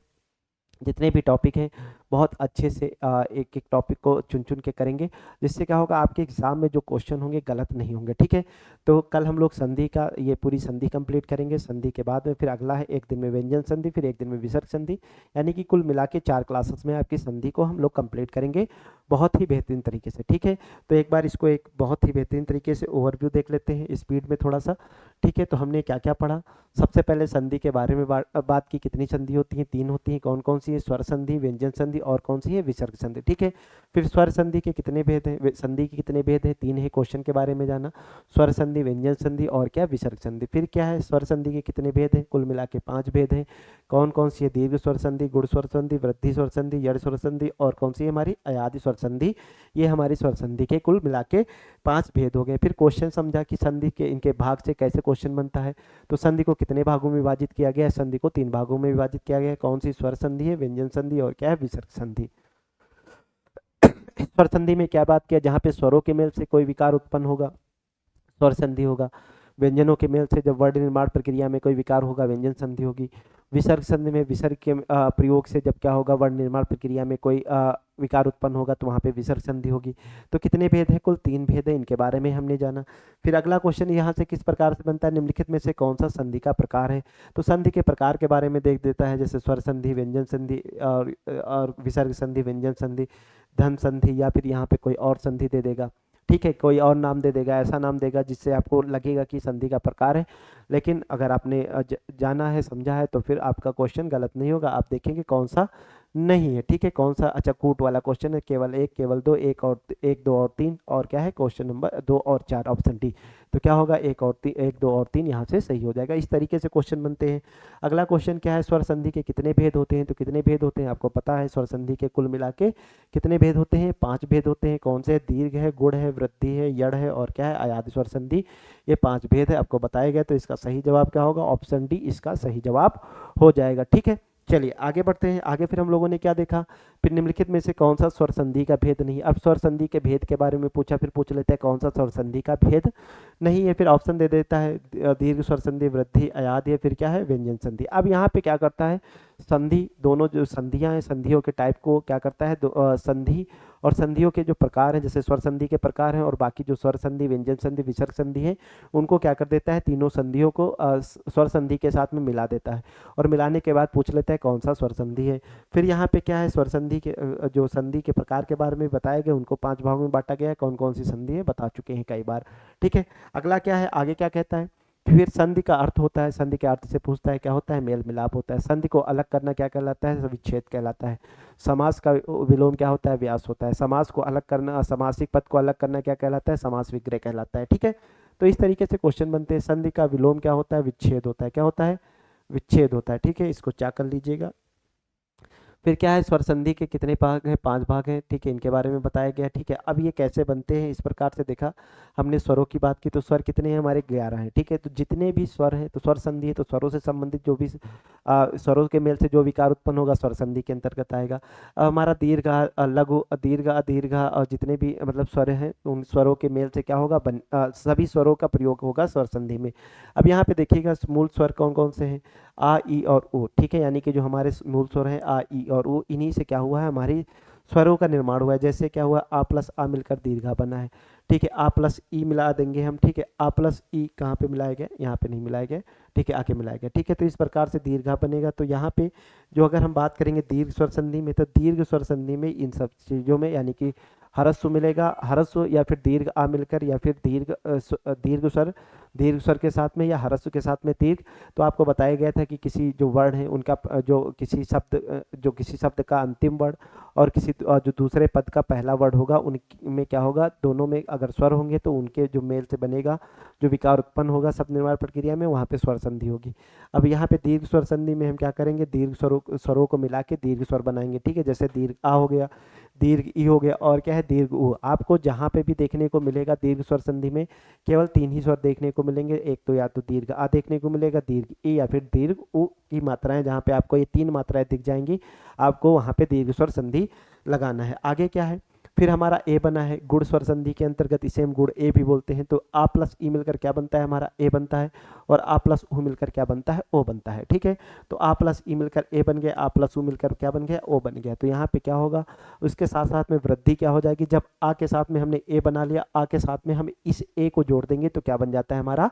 जितने भी टॉपिक हैं बहुत अच्छे से एक एक टॉपिक को चुन चुन के करेंगे, जिससे क्या होगा आपके एग्जाम में जो क्वेश्चन होंगे गलत नहीं होंगे। ठीक है, तो कल हम लोग संधि का ये पूरी संधि कंप्लीट करेंगे। संधि के बाद में फिर अगला है एक दिन में व्यंजन संधि, फिर एक दिन में विसर्ग संधि, यानी कि कुल मिला के 4 क्लासेस में आपकी संधि को हम लोग कंप्लीट करेंगे बहुत ही बेहतरीन तरीके से। ठीक है, तो एक बार इसको एक बहुत ही बेहतरीन तरीके से ओवरव्यू देख लेते हैं स्पीड में थोड़ा सा। ठीक है, तो हमने क्या क्या पढ़ा। सबसे पहले संधि के बारे में बात की, कितनी संधि होती हैं? 3 होती हैं। कौन कौन सी है? स्वर संधि, व्यंजन संधि और कौन सी है? विसर्ग संधि। ठीक है, फिर स्वर संधि के कितने भेद हैं, संधि के कितने भेद हैं? 3 है। क्वेश्चन के बारे में जाना, स्वर संधि, व्यंजन संधि और क्या? विसर्ग संधि। फिर क्या है? स्वर संधि के कितने भेद हैं? कुल मिला के 5 भेद हैं। कौन कौन सी है? दीर्घ स्वर संधि, गुण स्वर संधि, वृद्धि स्वर संधि, यड़ स्वर संधि और कौन सी है हमारी? अयादि स्वर संधि। ये हमारी स्वर संधि के कुल मिला के 5 भेद हो गए। फिर क्वेश्चन समझा कि संधि के इनके भाग से कैसे क्वेश्चन बनता है। तो संधि को कितने भागों में विभाजित किया गया है? संधि को 3 भागों में विभाजित किया गया है। कौन सी? स्वर संधि है, व्यंजन संधि और क्या है? विसर्ग संधि। स्वर संधि में क्या बात किया? जहाँ पे स्वरों के मेल से कोई विकार उत्पन्न होगा, स्वर संधि होगा। व्यंजनों के मेल से जब वर्ण निर्माण प्रक्रिया में कोई विकार होगा, व्यंजन संधि होगी। विसर्ग संधि में विसर्ग के प्रयोग से जब क्या होगा, वर्ण निर्माण प्रक्रिया में कोई विकार उत्पन्न होगा तो वहाँ पे विसर्ग संधि होगी। तो कितने भेद हैं? कुल 3 भेद है, इनके बारे में हमने जाना। फिर अगला क्वेश्चन यहाँ से किस प्रकार से बनता है? निम्नलिखित में से कौन सा संधि का प्रकार है? तो संधि के प्रकार के बारे में देख देता है, जैसे स्वर संधि, व्यंजन संधि और विसर्ग संधि, व्यंजन संधि, धन संधि, या फिर यहाँ पे कोई और संधि दे देगा। ठीक है, कोई और नाम दे देगा, ऐसा नाम देगा जिससे आपको लगेगा कि संधि का प्रकार है। लेकिन अगर आपने जाना है, समझा है, तो फिर आपका क्वेश्चन गलत नहीं होगा। आप देखेंगे कौन सा नहीं है। ठीक है, कौन सा? अच्छा, कूट वाला क्वेश्चन है, केवल 1, केवल 2, 1, 2 और 3 और क्या है? क्वेश्चन नंबर 2 और 4 ऑप्शन डी। तो क्या होगा? 1 और 3, 1, 2 और 3 यहाँ से सही हो जाएगा। इस तरीके से क्वेश्चन बनते हैं। अगला क्वेश्चन क्या है? स्वर संधि के कितने भेद होते हैं? तो कितने भेद होते हैं आपको पता है। स्वर संधि के कुल मिला के कितने भेद होते हैं? 5 भेद होते हैं। कौन से? दीर्घ है, गुण है, वृद्धि है, यड़ है और क्या है? अयादि स्वर संधि। ये 5 भेद है, आपको बताया गया। तो इसका सही जवाब क्या होगा? ऑप्शन डी इसका सही जवाब हो जाएगा। ठीक है, चलिए आगे बढ़ते हैं। आगे फिर हम लोगों ने क्या देखा? फिर निम्नलिखित में से कौन सा स्वर संधि का भेद नहीं? अब स्वर संधि के भेद के बारे में पूछा, फिर पूछ लेते हैं कौन सा स्वर संधि का भेद नहीं है। फिर ऑप्शन दे देता है, दीर्घ स्वर संधि, वृद्धि, अयादि है, फिर क्या है? व्यंजन संधि। अब यहाँ पे क्या करता है? संधि, दोनों जो संधियां हैं, संधियों के टाइप को क्या करता है? संधि और संधियों के जो प्रकार हैं, जैसे स्वर संधि के प्रकार हैं और बाकी जो स्वर संधि, व्यंजन संधि, विसर्ग संधि है, उनको क्या कर देता है? तीनों संधियों को स्वर संधि के साथ में मिला देता है और मिलाने के बाद पूछ लेता है कौन सा स्वर संधि है। फिर यहाँ पे क्या है? स्वर संधि के जो संधि के प्रकार के बारे में बताए गए, उनको 5 भागों में बांटा गया है। कौन कौन सी संधि है बता चुके हैं कई बार। ठीक है, अगला क्या है? आगे क्या कहता है? फिर संधि का अर्थ होता है। संधि के अर्थ से पूछता है, क्या होता है? मेल मिलाप होता है। संधि को अलग करना क्या कहलाता है? विच्छेद कहलाता है। समास का विलोम क्या होता है? व्यास होता है। समास को अलग करना, समासिक पद को अलग करना क्या कहलाता है? समास विग्रह कहलाता है। ठीक है, तो इस तरीके से क्वेश्चन बनते हैं। संधि का विलोम क्या होता है? विच्छेद होता है। क्या होता है? विच्छेद होता है। ठीक है, इसको क्या कर लीजिएगा। फिर क्या है? स्वर संधि के कितने भाग हैं? 5 भाग हैं। ठीक है, इनके बारे में बताया गया। ठीक है, अब ये कैसे बनते हैं? इस प्रकार से देखा हमने स्वरों की बात की, तो स्वर कितने हैं हमारे? 11 हैं। ठीक है, तो जितने भी स्वर हैं, तो स्वर संधि है तो स्वरों से संबंधित जो भी स्वरों के मेल से जो विकार उत्पन्न होगा स्वर संधि के अंतर्गत आएगा। हमारा दीर्घ, लघु, दीर्घ, दीर्घ और जितने भी मतलब स्वर हैं, उन स्वरों के मेल से क्या होगा? सभी स्वरों का प्रयोग होगा स्वर संधि में। अब यहाँ पे देखिएगा मूल स्वर कौन कौन से हैं? आ, ई और ओ। ठीक है, यानी कि जो हमारे मूल स्वर हैं आ, ई और ओ, इन्हीं से क्या हुआ है? हमारी स्वरों का निर्माण हुआ है। जैसे क्या हुआ, आ प्लस आ मिलकर दीर्घा बना है, ठीक है। आ प्लस ई मिला देंगे हम, ठीक है। आ प्लस ई कहाँ पे मिलाया गया, यहाँ पे नहीं मिलाया गया, ठीक है, आके मिलाया गया, ठीक है। तो इस प्रकार से दीर्घा बनेगा। तो यहाँ पे जो अगर हम बात करेंगे दीर्घ स्वर संधि में, तो दीर्घ स्वर संधि में इन सब चीज़ों में यानी कि ह्रस्व मिलेगा, ह्रस्व या फिर दीर्घ आ मिलकर, या फिर दीर्घ स्वर के साथ में या ह्रस्व के साथ में दीर्घ। तो आपको बताया गया था कि किसी जो वर्ण है उनका जो किसी शब्द का अंतिम वर्ण और जो दूसरे पद का पहला वर्ण होगा, उनमें क्या होगा, दोनों में अगर स्वर होंगे तो उनके जो मेल से बनेगा, जो विकार उत्पन्न होगा शब्द निर्माण प्रक्रिया में, वहाँ पे स्वर संधि होगी। अब यहाँ पे दीर्घ स्वर संधि में हम क्या करेंगे, दीर्घ स्वरों को मिला के दीर्घ स्वर बनाएंगे, ठीक है। जैसे दीर्घ आ हो गया, दीर्घ ई हो गया, और क्या है, दीर्घ उ। आपको जहाँ पे भी देखने को मिलेगा दीर्घ स्वर संधि में केवल 3 ही स्वर देखने को मिलेंगे। एक तो या तो दीर्घ आ देखने को मिलेगा, दीर्घ ई, या फिर दीर्घ उ की मात्राएं। जहाँ पे आपको ये 3 मात्राएं दिख जाएंगी, आपको वहाँ पे दीर्घ स्वर संधि लगाना है। आगे क्या है, फिर हमारा ए बना है गुण स्वर संधि के अंतर्गत, इसे हम गुण ए भी बोलते हैं। तो आ प्लस ई मिलकर क्या बनता है, हमारा ए बनता है, और आ प्लस उ मिलकर क्या बनता है, ओ बनता है, ठीक है। तो आ प्लस ई मिलकर ए बन गया, आ प्लस उ मिलकर क्या बन गया, ओ बन गया। तो यहाँ पे क्या होगा, उसके साथ साथ में वृद्धि क्या हो जाएगी, जब आ के साथ में हमने ए बना लिया, आ के साथ में हम इस ए को जोड़ देंगे तो क्या बन जाता है, हमारा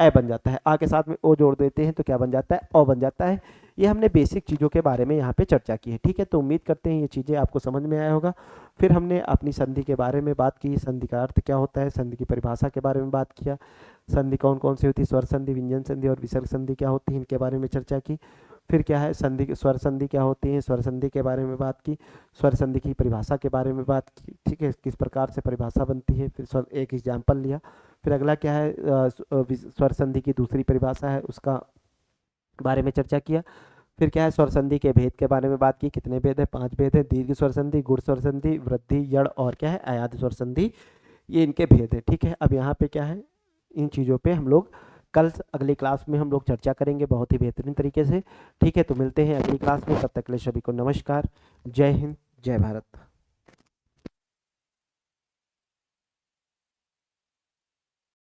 ए बन जाता है। आ के साथ में ओ जोड़ देते हैं तो क्या बन जाता है, ओ बन जाता है। ये हमने बेसिक चीज़ों के बारे में यहाँ पे चर्चा की है, ठीक है। तो उम्मीद करते हैं ये चीज़ें आपको समझ में आया होगा। फिर हमने अपनी संधि के बारे में बात की, संधि का अर्थ क्या होता है, संधि की परिभाषा के बारे में बात किया, संधि कौन कौन सी होती है, स्वर संधि, व्यंजन संधि और विसर्ग संधि क्या होती है, इनके बारे में चर्चा की। फिर क्या है, स्वर संधि क्या होती है, स्वर संधि के बारे में बात की, स्वर संधि की परिभाषा के बारे में बात की, ठीक है, किस प्रकार से परिभाषा बनती है। फिर एक एग्जाम्पल लिया। फिर अगला क्या है, स्वर संधि की दूसरी परिभाषा है, उसका बारे में चर्चा किया। फिर क्या है, स्वर संधि के भेद के बारे में बात की, कितने भेद है, 5 भेद है, दीर्घ स्वर संधि, गुण स्वर संधि, वृद्धि, यड़ और क्या है, अयाद स्वर संधि, ये इनके भेद है, ठीक है। अब यहाँ पे क्या है, इन चीज़ों पे हम लोग कल अगली क्लास में हम लोग चर्चा करेंगे बहुत ही बेहतरीन तरीके से, ठीक है। तो मिलते हैं अगली क्लास में, तब तक के लिए सभी को नमस्कार, जय हिंद, जय भारत।